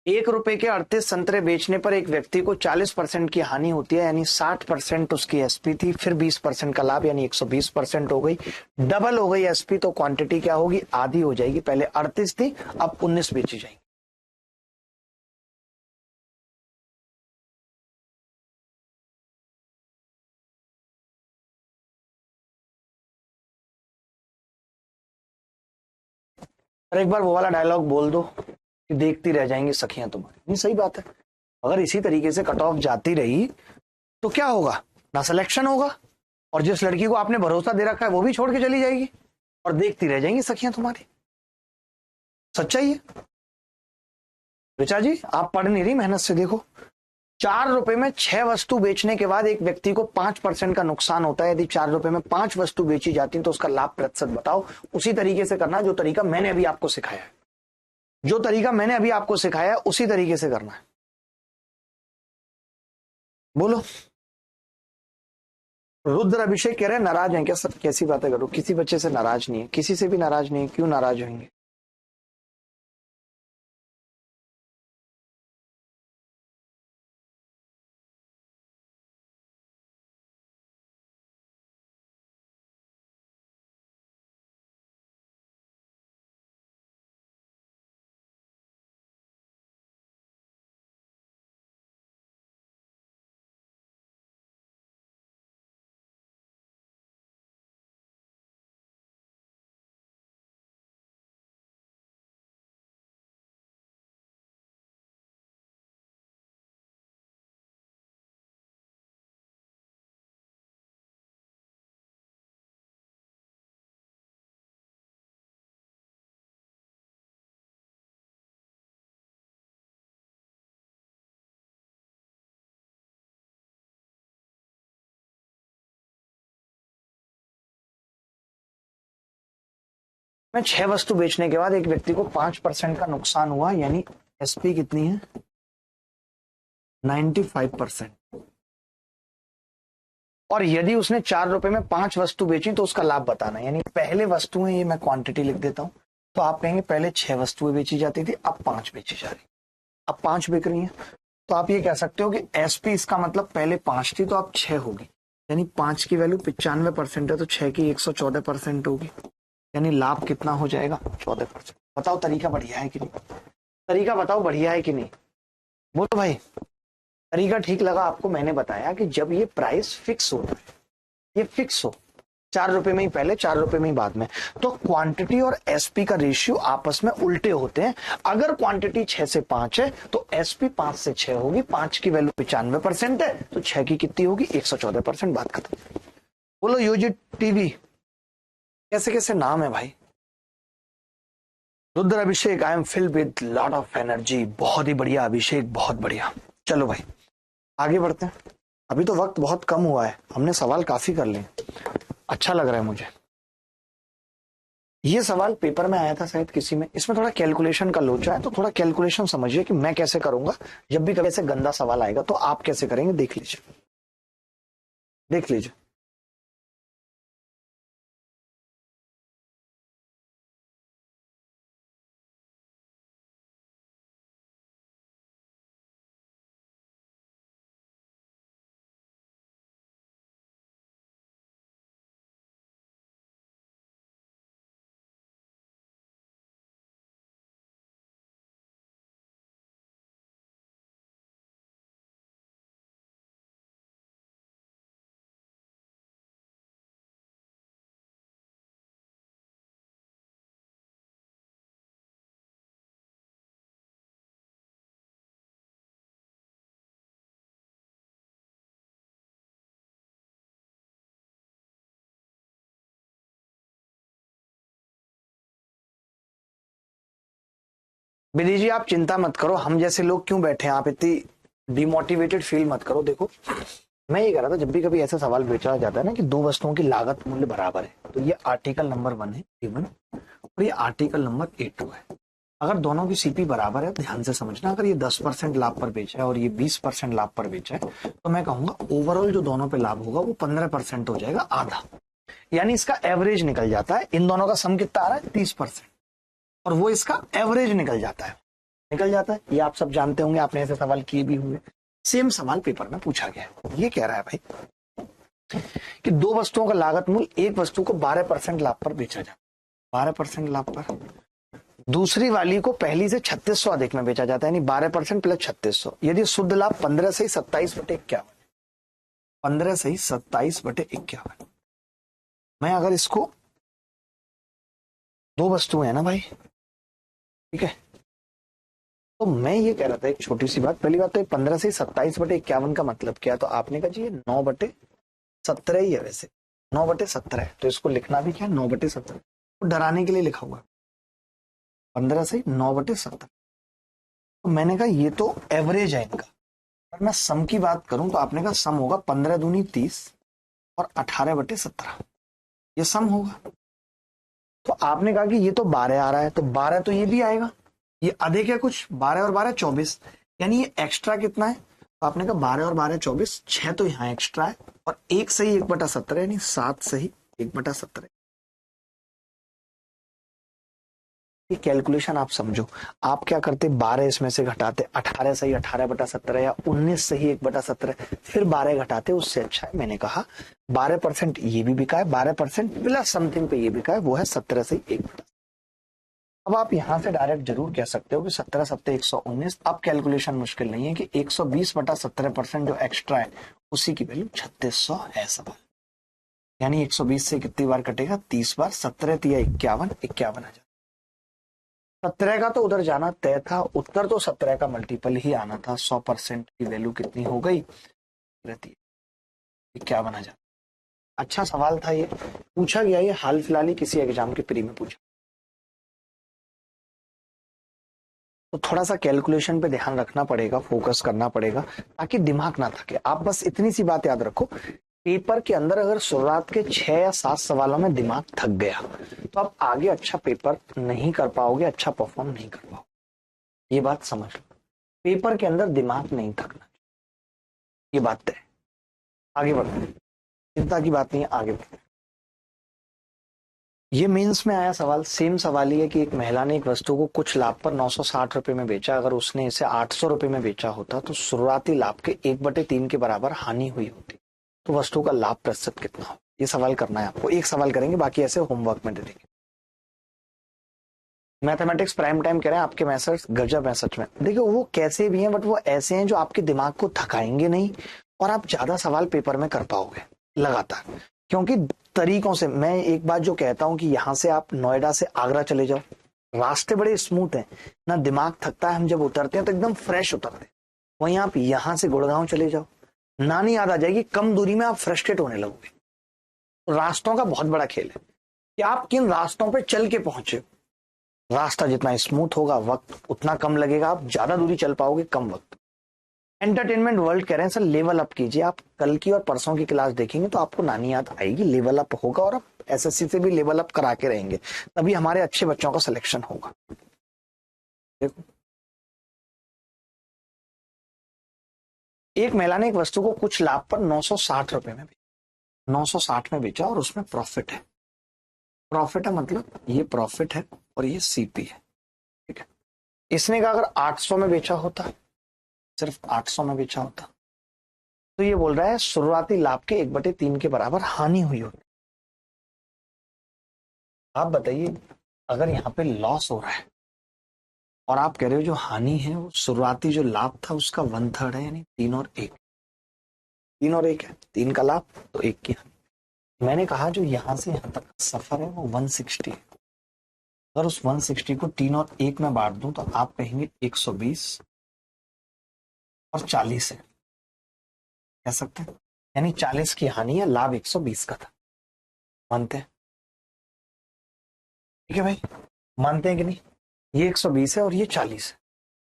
1 रुपए के 38 संतरे बेचने पर एक व्यक्ति को 40% की हानि होती है, यानी 60% उसकी एसपी थी, फिर 20% का लाभ यानी 120% हो गई, डबल हो गई एसपी। तो क्वांटिटी क्या होगी, आधी हो जाएगी। पहले 38 थी, अब 19 बेची जाएंगी। और एक बार वो वाला डायलॉग बोल दो कि देखती रह जाएंगी सखियां तुम्हारी। नहीं, सही बात है। अगर इसी तरीके से कट ऑफ जाती रही तो क्या होगा, ना सिलेक्शन होगा, और जिस लड़की को आपने भरोसा दे रखा है वो भी छोड़ के चली जाएगी, और देखती रह जाएंगी सखियां तुम्हारी। सच्चाई है। ऋचा जी आप पढ़ नहीं रही, मेहनत से देखो। 4 रुपए में 6 वस्तु बेचने के बाद एक व्यक्ति को 5% का नुकसान होता है। यदि 4 रुपए में 5 वस्तु बेची जाती है तो उसका लाभ प्रतिशत बताओ। उसी तरीके से करना जो तरीका मैंने अभी आपको सिखाया है, जो तरीका मैंने अभी आपको सिखाया है उसी तरीके से करना है। बोलो। रुद्र अभिषेक कह रहे हैं नाराज हैं क्या सर? कैसी बातें करो, किसी बच्चे से नाराज नहीं है, किसी से भी नाराज नहीं है, क्यों नाराज होंगे? मैं 6 वस्तु बेचने के बाद एक व्यक्ति को 5% का नुकसान हुआ, यानी एसपी कितनी है? 95%। और यदि उसने 4 रुपए में 5 वस्तु बेची तो उसका लाभ बताना है। यानी पहले वस्तुएं, ये मैं क्वांटिटी लिख देता हूं, तो आप कहेंगे पहले 6 वस्तुएं बेची जाती थी, अब 5 बेची जा रही, अब 5 बिक रही हैं। तो आप ये कह सकते हो कि एसपी इसका मतलब पहले 5 थी तो अब 6 होगी, यानी 5 की वैल्यू 95% है तो 6 की 114% होगी, यानी लाभ कितना हो जाएगा? 14%। बताओ तरीका बढ़िया है कि नहीं? तरीका बताओ बढ़िया है कि नहीं? बोलो भाई, तरीका ठीक लगा आपको? मैंने बताया कि जब ये प्राइस फिक्स होता है, ये फिक्स हो 4 रुपए में ही पहले, 4 रुपए में ही बाद में, तो क्वांटिटी और एसपी का रेशियो आपस में उल्टे होते हैं। अगर क्वांटिटी 6 से 5 है तो एसपी 5 से 6 होगी। 5 की वैल्यू 95% है तो 6 की कितनी होगी? 114%। बात खत्म। बोलो यूजी टीवी, कैसे कैसे नाम है भाई? Rudra Abhishek, I am filled with lot of energy. बहुत ही बढ़िया अभिषेक, बहुत बढ़िया। चलो भाई आगे बढ़ते हैं, अभी तो वक्त बहुत कम हुआ है, हमने सवाल काफी कर लिए, अच्छा लग रहा है मुझे। ये सवाल पेपर में आया था शायद किसी में, इसमें थोड़ा कैलकुलेशन का लोचा है, तो थोड़ा कैलकुलेशन समझिए कि मैं कैसे करूंगा। जब भी कभी ऐसे गंदा सवाल आएगा तो आप कैसे करेंगे, देख लीजिए, देख लीजिए। विधि जी आप चिंता मत करो, हम जैसे लोग क्यों बैठे हैं, आप इतनी डिमोटिवेटेड फील मत करो। देखो मैं ये कह रहा था, जब भी कभी ऐसा सवाल पूछा जाता है ना कि दो वस्तुओं की लागत मूल्य बराबर है, तो ये आर्टिकल नंबर 1 है A1 और ये आर्टिकल नंबर A2 है। अगर दोनों की सीपी बराबर है, ध्यान से समझना, अगर ये 10% लाभ पर बेचा है और ये 20% लाभ पर बेचा है, तो मैं कहूंगा ओवरऑल जो दोनों पे लाभ होगा वो 15% हो जाएगा, आधा, यानी इसका एवरेज निकल जाता है। इन दोनों का सम कितना आ रहा है? 30%, और वो इसका एवरेज निकल जाता है, निकल जाता है। ये आप सब जानते होंगे, आपने ऐसे सवाल किए भी होंगे। सेम सवाल पेपर में पूछा गया है। ये कह रहा है भाई कि दो वस्तुओं का लागत मूल्य एक वस्तु को 12% लाभ पर बेचा जाता है, 12% लाभ पर, दूसरी वाली को पहली से 3600 अधिक में बेचा जाता है, यानी 12% प्लस 3600। यदि शुद्ध लाभ 15 से 27/51, 15 से 27/51। मैं अगर इसको, दो वस्तुएं है ना भाई, ठीक है, तो मैं ये कह रहा था एक छोटी सी बात। पहली बात तो 15 से 27/51 का मतलब क्या है, तो आपने कहा जी ये 9/17 ही है, वैसे 9/17 है, तो इसको लिखना भी क्या है? 9/17, तो डराने के लिए लिखा हुआ 15 से 9/17। तो मैंने कहा ये तो एवरेज है इनका। अगर मैं सम की बात करूं तो आपने कहा सम होगा 15 दूनी 30 और 18/17, ये सम होगा। तो आपने कहा कि ये तो 12 आ रहा है, तो 12 तो ये भी आएगा, ये अधिक है कुछ, 12 और 12 24, यानी ये एक्स्ट्रा कितना है? तो आपने कहा 12 और 12 24, 6 तो यहाँ एक्स्ट्रा है और 1 सही 1/17 यानी 7 सही 1/17। ये कैलकुलेशन आप समझो। आप क्या करते, 12 इसमें से घटाते, 18 सही 18/17 या 19 सही 1/17, फिर 12 घटाते, उससे अच्छा है मैंने कहा 12% ये भी बिका है, 12% प्लस समथिंग पे ये बिका है, वो है 17 सही 1/17। अब आप यहां से डायरेक्ट जरूर कह सकते हो कि 17 सत्ते 119। अब कैलकुलेशन मुश्किल नहीं है कि 120/17% जो एक्स्ट्रा है उसी की वैल्यू 3600 है सवाल। यानी 120 से कितनी बार कटेगा, 30 बार, 17 तिया 51, 51,000। 17 का तो उधर जाना तय था, उत्तर तो 17 का मल्टीपल ही आना था। 100% की वैल्यू कितनी हो गई, रहती है 51,000। अच्छा सवाल था ये, पूछा गया ये हाल फिलहाल ही किसी एग्जाम के प्री में पूछा। तो थोड़ा सा कैलकुलेशन पे ध्यान रखना पड़ेगा, फोकस करना पड़ेगा ताकि दिमाग ना थके। आप बस इतनी सी बात याद रखो, पेपर के अंदर अगर शुरुआत के 6 या 7 सवालों में दिमाग थक गया तो आप आगे अच्छा पेपर नहीं कर पाओगे, अच्छा परफॉर्म नहीं कर पाओगे। ये बात समझ लो, पेपर के अंदर दिमाग नहीं थकना, ये बात तय। आगे बढ़ते हैं, चिंता की बात नहीं है, आगे बढ़ते हैं। ये मेंस में आया सवाल, सेम सवाल ही है कि एक महिला ने एक वस्तु को कुछ लाभ पर 960 रुपए में बेचा। अगर उसने इसे 800 रुपए में बेचा होता तो शुरुआती लाभ के 1/3 के बराबर हानि हुई होती, तो वस्तु का लाभ प्रतिशत कितना हो। ये सवाल करना है आपको, एक सवाल करेंगे, बाकी ऐसे होमवर्क में दे देंगे। मैथमेटिक्स प्राइम टाइम कह रहे हैं, आपके मैसेज गजब है सच में। देखिए वो कैसे भी हैं बट वो ऐसे हैं जो आपके दिमाग को थकाएंगे नहीं और आप ज्यादा सवाल पेपर में कर पाओगे लगातार। क्योंकि तरीकों से, मैं एक बात जो कहता हूं कि यहां से आप नोएडा से आगरा चले जाओ, रास्ते बड़े स्मूथ हैं ना, दिमाग थकता है, हम जब उतरते हैं तो एकदम फ्रेश उतरते हैं। वहीं आप यहां से गुड़गांव चले जाओ, नानी याद आ जाएगी, कम दूरी में आप फ्रस्ट्रेट होने लगोगे। रास्तों का बहुत बड़ा खेल है कि आप किन रास्तों पर चल के पहुंचे। रास्ता जितना स्मूथ होगा वक्त उतना कम लगेगा, आप ज्यादा दूरी चल पाओगे कम वक्त। एंटरटेनमेंट वर्ल्ड कह रहे हैं सर लेवल अप कीजिए। आप कल की और परसों की क्लास देखेंगे तो आपको नानी याद आएगी, लेवल अप होगा और आप एसएससी से भी लेवल अप करा के रहेंगे, तभी हमारे अच्छे बच्चों का सिलेक्शन होगा। देखो, एक महिला ने एक वस्तु को कुछ लाभ पर 960 रुपए में बेचा, 960 में बेचा और उसमें प्रॉफिट है। प्रॉफिट है मतलब ये प्रॉफिट है और ये सीपी है, ठीक है। इसने कहा अगर 800 में बेचा होता, सिर्फ 800 में बेचा होता, तो ये बोल रहा है शुरुआती लाभ के 1/3 के बराबर हानि हुई होती। आप बताइए, अगर यहाँ पे लॉस हो रहा है और आप कह रहे हो जो हानि है वो शुरुआती जो लाभ था उसका 1/3 है, यानी 3 और 1, 3 और 1 है, 3 का लाभ तो 1 की हानि। मैंने कहा जो यहां से यहां तक सफर है वो 160 है। अगर उस 160 को 3 और 1 में बांट दूं तो आप कहेंगे 120 और 40 है, कह सकते हैं। यानी 40 की हानि है, लाभ 120 का था। मानते हैं, ठीक है भाई, मानते हैं कि नहीं। ये 120 है और ये 40 है,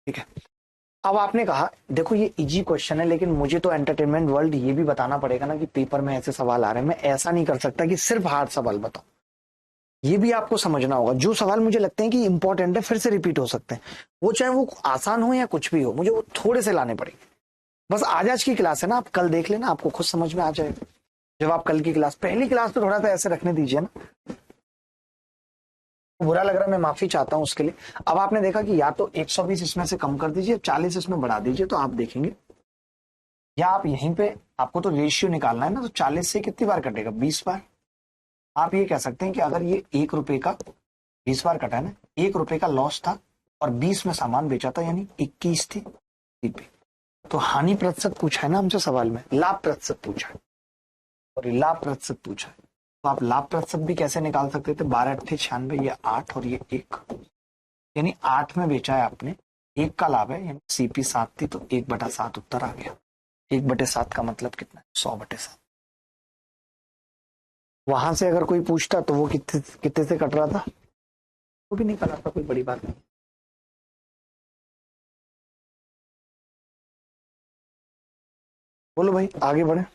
ठीक है। अब आपने कहा देखो ये इजी क्वेश्चन है, लेकिन मुझे तो एंटरटेनमेंट वर्ल्ड ये भी बताना पड़ेगा ना कि पेपर में ऐसे सवाल आ रहे हैं, मैं ऐसा नहीं कर सकता कि सिर्फ हार्ड सवाल बताओ। ये भी आपको समझना होगा, जो सवाल मुझे लगते हैं कि इंपॉर्टेंट है फिर से रिपीट हो सकते हैं, वो चाहे वो आसान हो या कुछ भी हो, मुझे वो थोड़े से लाने पड़ेंगे। बस आज की क्लास है ना, आप कल देख लेना, आपको खुद समझ में आ जाएगा। जब आप कल की क्लास, पहली क्लास तो थोड़ा सा ऐसे रखने दीजिए ना, बुरा लग रहा है मैं माफी चाहता हूं उसके लिए। अब आपने देखा कि या तो 120 इसमें से कम कर दीजिए, 40 इसमें बढ़ा दीजिए, तो आप देखेंगे, या आप यहीं पे, आपको तो रेशियो निकालना है ना, तो 40 से कितनी बार कटेगा, 20 बार। आप ये कह सकते हैं कि अगर ये 1 रुपए का 20 बार कटा है ना, 1 रुपए का लॉस था और 20 में सामान बेचा था, यानी 21 थी सीपी। तो हानि प्रतिशत पूछा है ना हमसे सवाल में, लाभ प्रतिशत पूछा है और ये लाभ प्रतिशत पूछा है। तो आप लाभ प्रतिशत भी कैसे निकाल सकते थे, 12×8 = 96, ये 8 और ये 1, यानी 8 में बेचा है आपने, 1 का लाभ है, यानी सीपी 7 थी, तो 1/7 उत्तर आ गया। 1/7 का मतलब कितना है, 100/7। वहां से अगर कोई पूछता तो वो कितने कितने से कट रहा था, वो भी नहीं कट रहा था, कोई बड़ी बात नहीं। बोलो भाई, आगे बढ़े।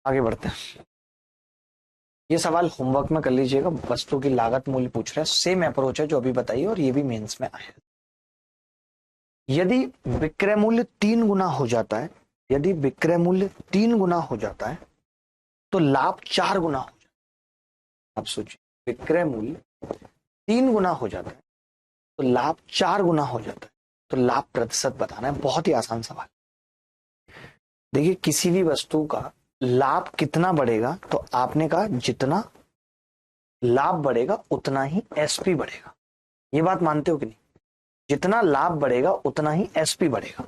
आगे बढ़ते हैं। ये सवाल होमवर्क में कर लीजिएगा, वस्तु की लागत मूल्य पूछ रहा है, सेम अप्रोच है जो अभी बताइए और ये भी मेंस में आया। यदि विक्रय मूल्य 3 गुना हो जाता है, यदि विक्रय मूल्य 3 गुना हो जाता है तो लाभ 4 गुना हो जाता है। आप सोचिए, विक्रय मूल्य 3 गुना हो जाता है तो लाभ 4 गुना हो जाता है, तो लाभ प्रतिशत बताना है। बहुत ही आसान सवाल। देखिए, किसी भी वस्तु का लाभ कितना बढ़ेगा, तो आपने कहा जितना लाभ बढ़ेगा उतना ही एसपी बढ़ेगा। ये बात मानते हो कि नहीं? जितना लाभ बढ़ेगा उतना ही एसपी बढ़ेगा।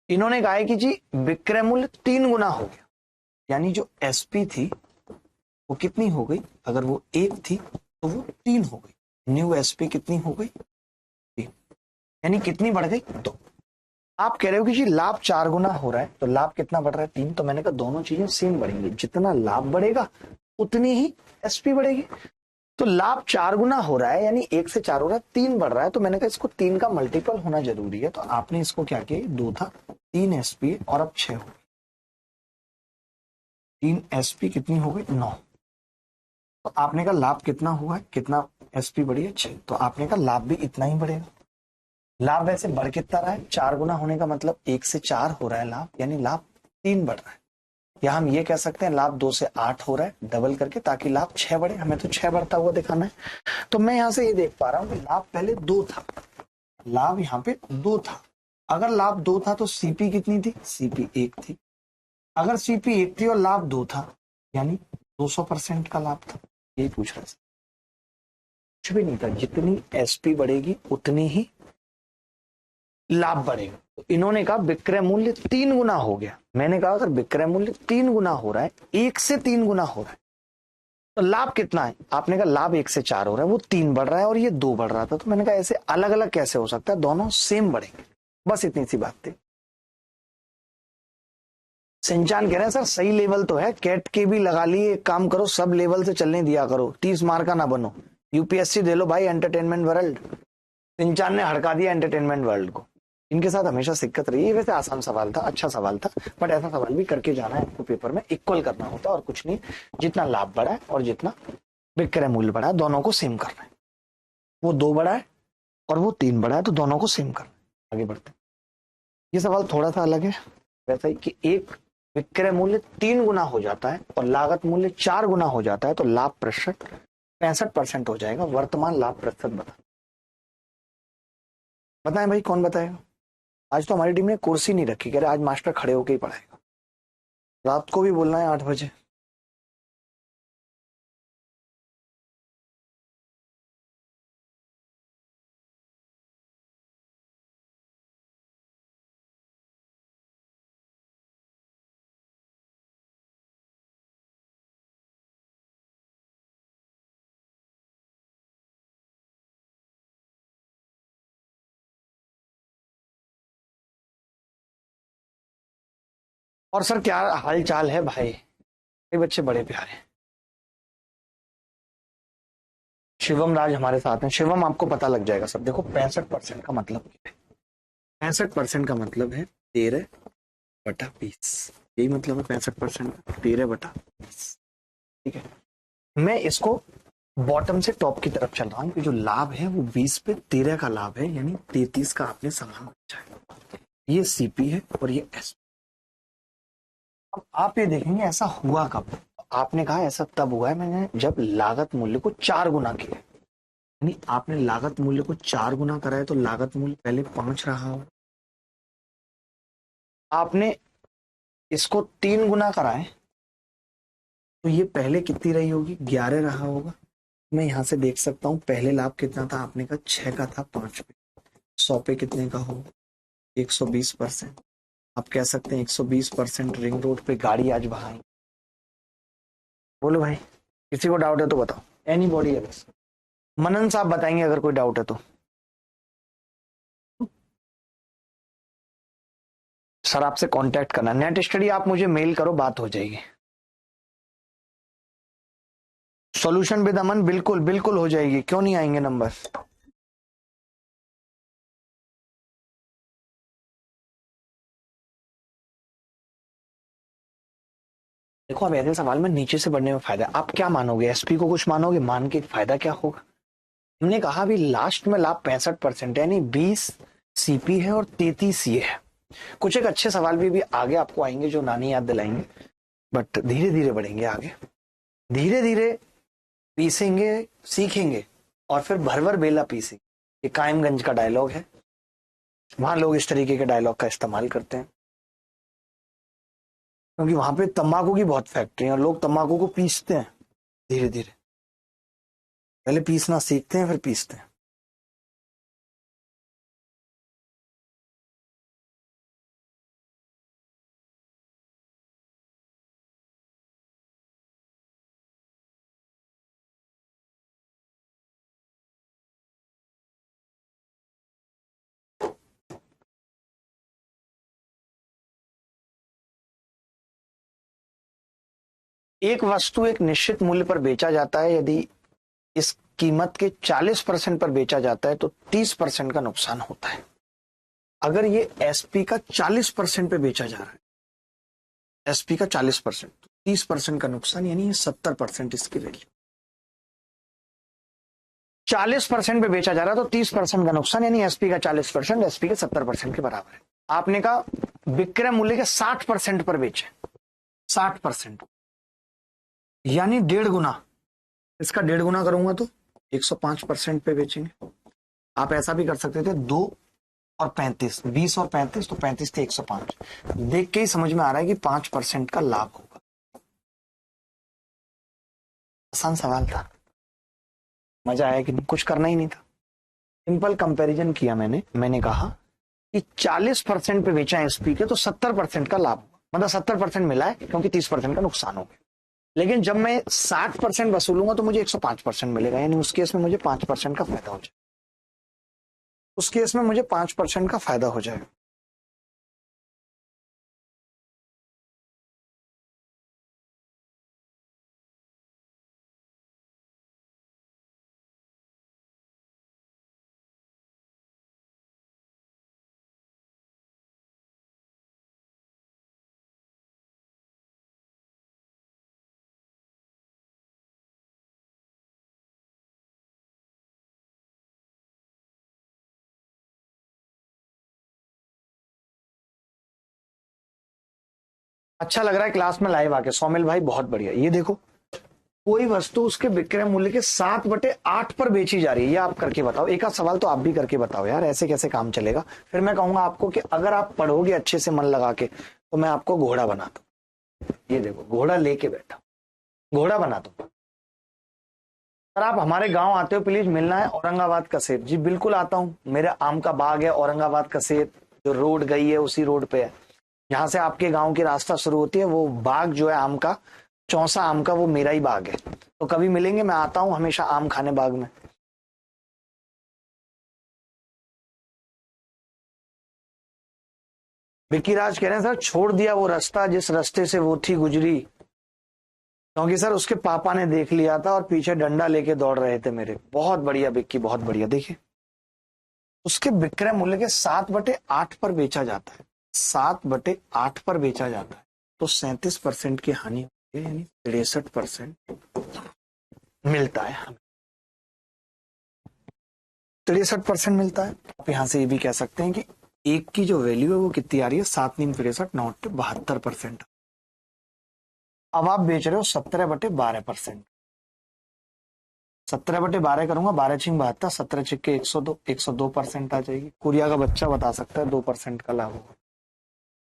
इन्होंने कहा है कि जी विक्रय मूल्य 3 गुना हो गया, यानी जो एसपी थी वो कितनी हो गई? अगर वो 1 थी तो वो 3 हो गई। न्यू एसपी कितनी हो गई? 3। यानी कितनी बढ़ गई? 2। आप कह रहे हो कि जी लाभ 4 गुना हो रहा है, तो लाभ कितना बढ़ रहा है? 3। तो मैंने कहा दोनों चीजें सेम बढ़ेंगी, जितना लाभ बढ़ेगा उतनी ही एसपी बढ़ेगी। तो लाभ 4 गुना हो रहा है, यानी 1 से 4 हो रहा है, 3 बढ़ रहा है, तो मैंने कहा इसको 3 का मल्टीपल होना जरूरी है। तो आपने इसको क्या किया? 2 था, 3 एसपी और अब 6 हो गई। 3 एसपी कितनी हो गई? 9। तो आपने कहा लाभ कितना हुआ है, कितना एसपी बढ़ी है? 6। तो आपने कहा लाभ भी इतना ही बढ़ेगा। लाभ वैसे बढ़ कितना रहा है? 4 गुना होने का मतलब 1 से 4 हो रहा है लाभ, यानी लाभ 3 बढ़ रहा है। या हम ये कह सकते हैं लाभ 2 से 8 हो रहा है डबल करके, ताकि लाभ 6 बढ़े। हमें तो 6 बढ़ता हुआ दिखाना है। तो मैं यहां से ये देख पा रहा हूं कि लाभ पहले 2 था, लाभ यहाँ पे 2 था। अगर लाभ 2 था तो सीपी कितनी थी? सीपी 1 थी। अगर सीपी 1 थी और लाभ 2 था, यानी 200% का लाभ था। यही पूछ रहा है। कुछ भी नहीं था, जितनी एसपी बढ़ेगी उतनी ही लाभ बढ़ेगा। तो इन्होंने कहा विक्रय मूल्य 3 गुना हो गया। मैंने कहा अगर विक्रय मूल्य 3 गुना हो रहा है, 1 से 3 गुना हो रहा है, तो लाभ कितना है? आपने कहा लाभ 1 से 4 हो रहा है, वो 3 बढ़ रहा है और ये 2 बढ़ रहा था। तो मैंने कहा ऐसे अलग अलग कैसे हो सकता है? दोनों सेम बढ़ेंगे। बस इतनी सी बात थी। सिंचान कह रहे हैं सर सही लेवल तो है, कैट के भी लगा लिए, एक काम करो सब लेवल से चलने दिया करो, 30 मार्क का ना बनो, यूपीएससी दे लो भाई एंटरटेनमेंट वर्ल्ड। सिंचान ने हड़का दिया एंटरटेनमेंट वर्ल्ड को। इनके साथ हमेशा दिक्कत रही है। वैसे आसान सवाल था, अच्छा सवाल था, बट ऐसा सवाल भी करके जाना है आपको पेपर में, इक्वल करना होता है और कुछ नहीं। जितना लाभ बढ़ा है और जितना विक्रय मूल्य बढ़ा है, दोनों को सेम करना है। वो 2 बढ़ा है और वो 3 बढ़ा है, तो दोनों को सेम करना है। आगे बढ़ते हैं। ये सवाल थोड़ा सा अलग है, वैसा ही कि एक विक्रय मूल्य 3 गुना हो जाता है और लागत मूल्य 4 गुना हो जाता है, तो लाभ प्रतिशत 65% हो जाएगा। वर्तमान लाभ प्रतिशत बताएं भाई, कौन बताएगा? आज तो हमारी टीम ने कुर्सी नहीं रखी, कह रहे आज मास्टर खड़े होकर ही पढ़ाएगा। रात को भी बोलना है 8 बजे। और सर क्या हाल चाल है भाई? ये बच्चे बड़े प्यारे हैं। शिवम राज हमारे साथ हैं। शिवम आपको पता लग जाएगा सर। देखो 65% का मतलब क्या है? 65% का मतलब है 13/20। यही मतलब है 65% का, 13/20। ठीक है, मैं इसको बॉटम से टॉप की तरफ चल रहा हूँ कि जो लाभ है वो 20 पे 13 का लाभ है, यानी 33 का आपने सामान बचा है। ये सीपी है और ये एस। अब आप ये देखेंगे ऐसा हुआ कब? आपने कहा ऐसा तब हुआ है मैंने जब लागत मूल्य को 4 गुना किया। यानी आपने लागत मूल्य को 4 गुना करा है, तो लागत मूल्य पहले 5 रहा हो। आपने इसको 3 गुना करा है, तो ये पहले कितनी रही होगी? 11 रहा होगा। मैं यहां से देख सकता हूं पहले लाभ कितना था? आपने कहा 6 का था, 5 पे 100 पे कितने का होगा? 120%। आप कह सकते हैं 120% रिंग रोड पे गाड़ी आज बहाई। बोलो भाई, किसी को डाउट है तो बताओ। Any body else? मनन साहब बताएंगे अगर कोई डाउट है तो। सर आपसे कांटेक्ट करना, नेट स्टडी आप मुझे मेल करो, बात हो जाएगी। सॉल्यूशन विद अमन, बिल्कुल बिल्कुल हो जाएगी, क्यों नहीं आएंगे नंबर। देखो, अब ऐसे सवाल में नीचे से बढ़ने में फायदा है। आप क्या मानोगे, एसपी को कुछ मानोगे, मान के फायदा क्या होगा। हमने कहा अभी लास्ट में लाभ 65% यानी 20 सीपी है और 33 सी है। कुछ एक अच्छे सवाल भी आगे आपको आएंगे जो नानी याद दिलाएंगे, बट धीरे धीरे बढ़ेंगे आगे, धीरे धीरे पीसेंगे, सीखेंगे और फिर भरभर बेला पीसेंगे। ये कायमगंज का डायलॉग है, वहां लोग इस तरीके के डायलॉग का इस्तेमाल करते हैं क्योंकि वहां पे तंबाकू की बहुत फैक्ट्री है और लोग तंबाकू को पीसते हैं धीरे धीरे। पहले पीसना सीखते हैं फिर पीसते हैं। एक वस्तु एक निश्चित मूल्य पर बेचा जाता है, यदि इस कीमत के 40% पर बेचा जाता है तो 30% का नुकसान होता है। अगर ये एसपी का 40% पे बेचा जा रहा है, एसपी का 40%, तो 30% का नुकसान, यानी 70% इसकी वैल्यू। 40% पे बेचा जा रहा है तो 30% का नुकसान, यानी एसपी का 40% एसपी के 70% के बराबर है। आपने कहा विक्रय मूल्य के 60% पर बेचे, 60% यानी 1.5 गुना, इसका 1.5 गुना करूंगा तो 105% पे बेचेंगे। आप ऐसा भी कर सकते थे 2 और 35, 20 और 35, तो 35 थे 105। देख के ही समझ में आ रहा है कि 5% का लाभ होगा। आसान सवाल था, मजा आया कि नहीं, कुछ करना ही नहीं था, सिंपल कंपैरिजन किया मैंने कहा कि 40% पे बेचा एसपी के तो 70% का लाभ होगा, मतलब 70% मिला है क्योंकि 30% का नुकसान हो गया। लेकिन जब मैं 60% वसूलूंगा तो मुझे 105% मिलेगा, यानी उस केस में मुझे 5% का फायदा हो जाए, उस केस में मुझे 5% का फायदा हो जाएगा। अच्छा लग रहा है क्लास में लाइव आके, सौमिल भाई बहुत बढ़िया। ये देखो, कोई वस्तु उसके विक्रय मूल्य के 7/8 पर बेची जा रही है, ये आप करके बताओ। एक आध सवाल तो आप भी करके बताओ यार, ऐसे कैसे काम चलेगा। फिर मैं कहूंगा आपको कि अगर आप पढ़ोगे अच्छे से मन लगा के तो मैं आपको घोड़ा बनाता हूं। ये देखो, घोड़ा लेके बैठा, घोड़ा बनाता हूं। सर आप हमारे गांव आते हो, प्लीज मिलना है, औरंगाबाद कसेर। जी बिल्कुल आता हूँ, मेरे आम का बाग है औरंगाबाद कसेर, जो रोड गई है उसी रोड पे है। यहाँ से आपके गांव की रास्ता शुरू होती है, वो बाग जो है आम का, चौसा आम का, वो मेरा ही बाग है। तो कभी मिलेंगे, मैं आता हूँ हमेशा आम खाने बाग में। विक्की राज कह रहे हैं सर छोड़ दिया वो रास्ता जिस रास्ते से वो थी गुजरी, क्योंकि सर उसके पापा ने देख लिया था और पीछे डंडा लेके दौड़ रहे थे मेरे। बहुत बढ़िया विक्की, बहुत बढ़िया। देखिए, उसके विक्रय मूल्य के 7/8 पर बेचा जाता है, 7/8 पर बेचा जाता है, तो 37% की हानि होती है, यानी 63% मिलता है हमें, 63% मिलता है। आप यहां से ये भी कह सकते हैं कि एक की जो वैल्यू है वो कितनी आ रही है, 7×3 = 63, 72%। अब आप बेच रहे हो 17/12%, 17/12 करूंगा, 12×6 = 72, 17×6 = 102, 102% आ जाएगी। कोरिया का बच्चा बता सकता है 2% का लाभ होगा,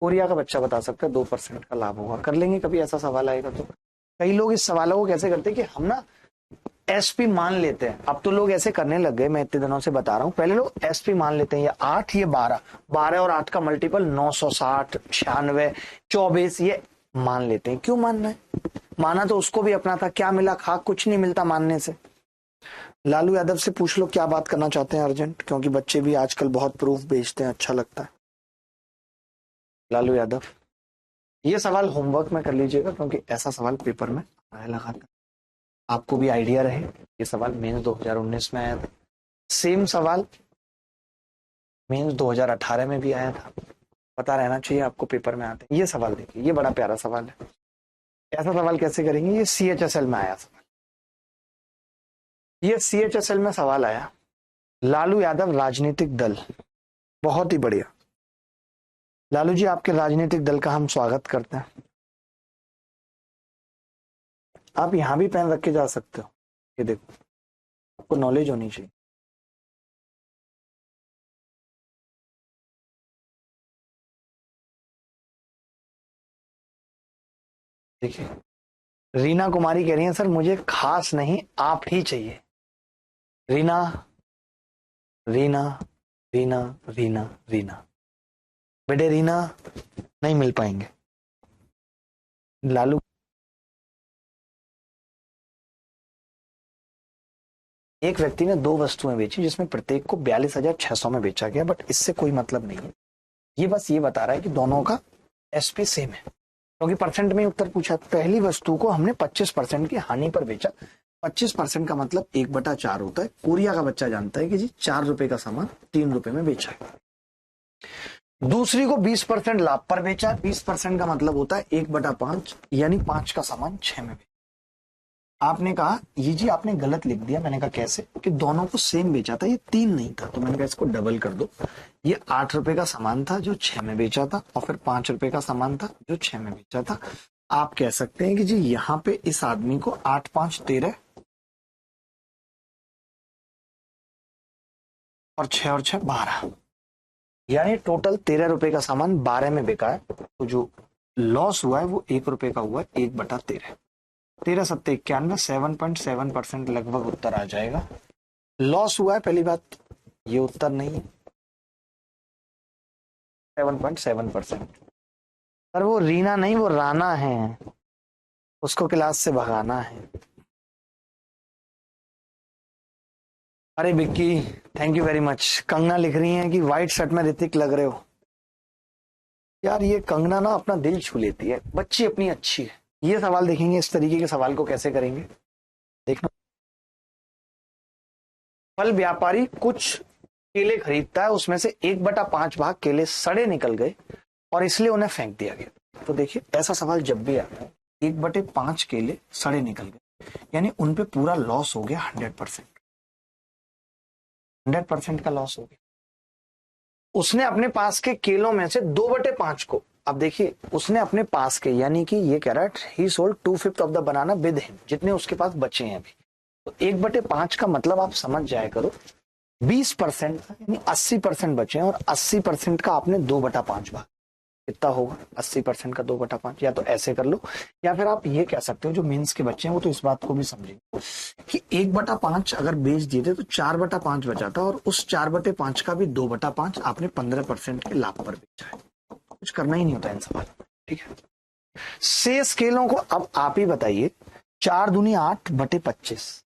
कोरिया का बच्चा बता सकता है 2% का लाभ होगा। कर लेंगे कभी ऐसा सवाल आएगा तो। कई लोग इस सवालों को कैसे करते हैं कि हम ना एसपी मान लेते हैं, अब तो लोग ऐसे करने लग गए, मैं इतने दिनों से बता रहा हूं। पहले लोग एसपी मान लेते हैं, ये 8, ये 12, 12 और 8 का मल्टीपल 960, 96, 24, ये मान लेते हैं। क्यों मानना है, माना तो उसको भी अपना था, क्या मिला, खा, कुछ नहीं मिलता मानने से। लालू यादव से पूछ लो क्या बात करना चाहते हैं अर्जेंट, क्योंकि बच्चे भी आजकल बहुत प्रूफ भेजते हैं, अच्छा लगता है। लालू यादव, ये सवाल होमवर्क में कर लीजिएगा क्योंकि ऐसा सवाल पेपर में आया लगातार, आपको भी आइडिया रहे। ये सवाल मेंस 2019 में आया था, सेम सवाल मेंस 2018 में भी आया था, पता रहना चाहिए आपको पेपर में आते हैं। ये सवाल देखिए, ये बड़ा प्यारा सवाल है। ऐसा सवाल कैसे करेंगे? ये CHSL में आया सवाल, ये CHSL में सवाल आया। लालू यादव राजनीतिक दल, बहुत ही बढ़िया। लालू जी, आपके राजनीतिक दल का हम स्वागत करते हैं। आप यहां भी पेन रख के जा सकते हो, ये देखो, आपको नॉलेज होनी चाहिए। देखिए, रीना कुमारी कह रही है सर मुझे खास नहीं आप ही चाहिए। रीना, रीना, रीना, रीना, रीना, बेटे रीना, नहीं मिल पाएंगे। लालू, एक व्यक्ति ने 2 वस्तुएं बेची जिसमें प्रत्येक को 42,600 में बेचा गया, बट इससे कोई मतलब नहीं है। ये बस ये बता रहा है कि दोनों का एसपी सेम है, क्योंकि परसेंट में उत्तर पूछा। पहली वस्तु को हमने 25% की हानि पर बेचा। 25% का मतलब 1/4 होता है। कोरिया का बच्चा जानता है कि जी 4 रुपए का सामान 3 रुपए में बेचा है। दूसरी को 20% लाभ पर बेचा। 20% का मतलब होता है 1/5, यानी 5 का सामान 6 में बेचा। आपने कहा ये जी आपने गलत लिख दिया। मैंने कहा कैसे? कि दोनों को सेम बेचा था, ये 3 नहीं था, तो मैंने कहा इसको डबल कर दो। ये 8 रुपए का सामान था जो 6 में बेचा था, और फिर 5 रुपए का सामान था जो 6 में बेचा था। आप कह सकते हैं कि जी यहाँ पे इस आदमी को 8 5 13 और 6 और 6 12, यानी टोटल 13 रुपए का सामान 12 में बिका है। तो जो लॉस हुआ है वो 1 रुपए का हुआ है, 1/13। 13 7 91, 7.7% लगभग उत्तर आ जाएगा। लॉस हुआ है, पहली बात, ये उत्तर नहीं है। 7.7%। पर वो रीना नहीं, वो राना है, उसको क्लास से भगाना है। अरे Vicky, thank you very much. Kangana लिख रही हैं कि व्हाइट शर्ट में ऋतिक लग रहे हो। यार ये कंगना ना अपना दिल छू लेती है, बच्ची अपनी अच्छी है। ये सवाल देखेंगे, इस तरीके के सवाल को कैसे करेंगे, देखना। फल व्यापारी कुछ केले खरीदता है, उसमें से 1/5 भाग केले सड़े निकल गए और इसलिए उन्हें फेंक दिया गया। तो देखिए, ऐसा सवाल जब भी आता है, 1/5 केले सड़े निकल गए, यानी उनपे पूरा लॉस हो गया। 100% का लॉस हो गया। उसने अपने पास के केलों में से 2/5 को, अब देखिए उसने अपने पास के, यानी कि ये कह रहा है ही sold 2/5 of the banana with him, जितने उसके पास बचे हैं अभी। तो 1/5 का मतलब आप समझ जाया करो, 20% यानी 80% बचे हैं, और 80% का आपने 2/5 भाग, कितना होगा? 80% का 2/5। या तो ऐसे कर लो, या फिर आप ये कह सकते हो, जो मेंस के बच्चे हैं वो तो इस बात को भी समझेंगे कि 1/5 अगर बेच दिए थे तो 4/5 बचा था, और उस 4/5 का भी 2/5 आपने 15% के लाभ पर बेचा है। कुछ करना ही नहीं होता इन सवाल, ठीक है। शेष केलों को अब आप ही बताइए। 4 दूनी 8/25,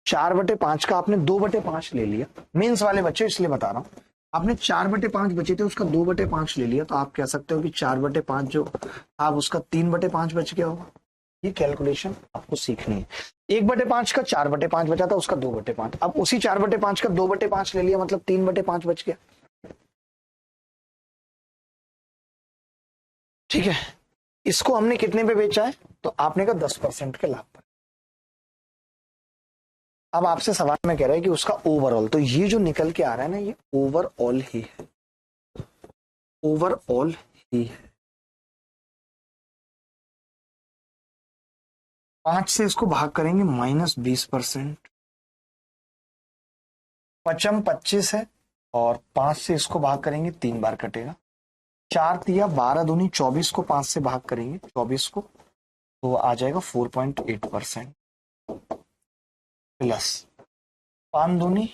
4/5 का आपने 2/5 ले लिया। मेंस वाले बच्चे इसलिए बता रहा हूं, आपने 4/5 बचे थे, उसका 2/5 ले लिया, तो आप कह सकते हो कि 4/5 जो आप उसका 3/5 बच गया होगा। ये कैलकुलेशन आपको सीखनी है। 1/5 का 4/5 बचा था, उसका 2/5, अब उसी 4/5 का 2/5 ले लिया, मतलब 3/5 बच गया। ठीक है, इसको हमने कितने पे बेचा है? तो आपने कहा 10% के लाभ पर। अब आपसे सवाल में कह रहा है कि उसका ओवरऑल, तो ये जो निकल के आ रहा है ना, ये ओवरऑल ही है, ओवरऑल ही है। 5 से इसको भाग करेंगे, -20%। पचम 25 है, और 5 से इसको भाग करेंगे 3 बार कटेगा। 4 तिया 12 दूनी 24 को 5 से भाग करेंगे 24 को, तो आ जाएगा 4.8%। प्लस 5 दूनी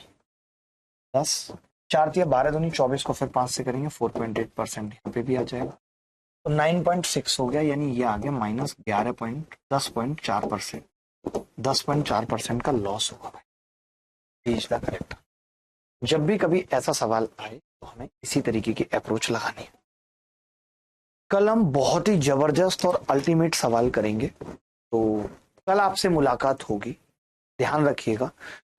10, 4 तिया 12 दूनी 24 को फिर 5 से करेंगे 4.8%, यहाँ पे भी आ जाएगा। तो 9.6 हो गया, यानी ये आ गया -10.4%। 10.4% का लॉस होगा भाई। Is the correct. जब भी कभी ऐसा सवाल आए तो हमें इसी तरीके की अप्रोच लगानी है। कल हम बहुत ही जबरदस्त और अल्टीमेट सवाल करेंगे, तो कल आपसे मुलाकात होगी। ध्यान रखिएगा,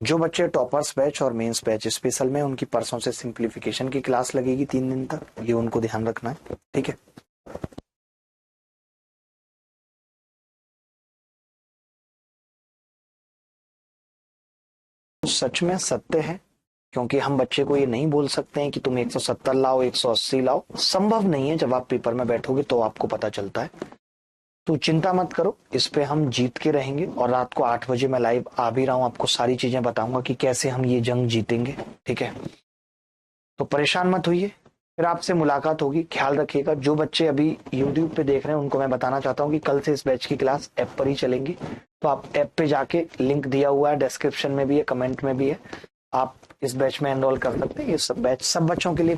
जो बच्चे टॉपर्स बैच और मेंस बैच स्पेशल में, उनकी परसों से सिंप्लीफिकेशन की क्लास लगेगी 3 दिन तक, ये उनको ध्यान रखना है, ठीक है। सच में सत्य है, क्योंकि हम बच्चे को ये नहीं बोल सकते हैं कि तुम 170 लाओ 180 लाओ, संभव नहीं है। जब आप पेपर में बैठोगे तो आपको पता चलता है। तो चिंता मत करो, इस पे हम जीत के रहेंगे। और रात को 8 बजे मैं लाइव आ भी रहा हूँ, आपको सारी चीजें बताऊंगा कि कैसे हम ये जंग जीतेंगे। ठीक है, तो परेशान मत होइए, फिर आपसे मुलाकात होगी। ख्याल रखिएगा। जो बच्चे अभी यूट्यूब पे देख रहे हैं उनको मैं बताना चाहता हूँ कि कल से इस बैच की क्लास ऐप पर ही चलेंगी। तो आप ऐप पे जाके, लिंक दिया हुआ है डिस्क्रिप्शन में भी है, कमेंट में भी है, आप इस बैच में एनरोल कर सकते हैं। ये सब बैच सब बच्चों के लिए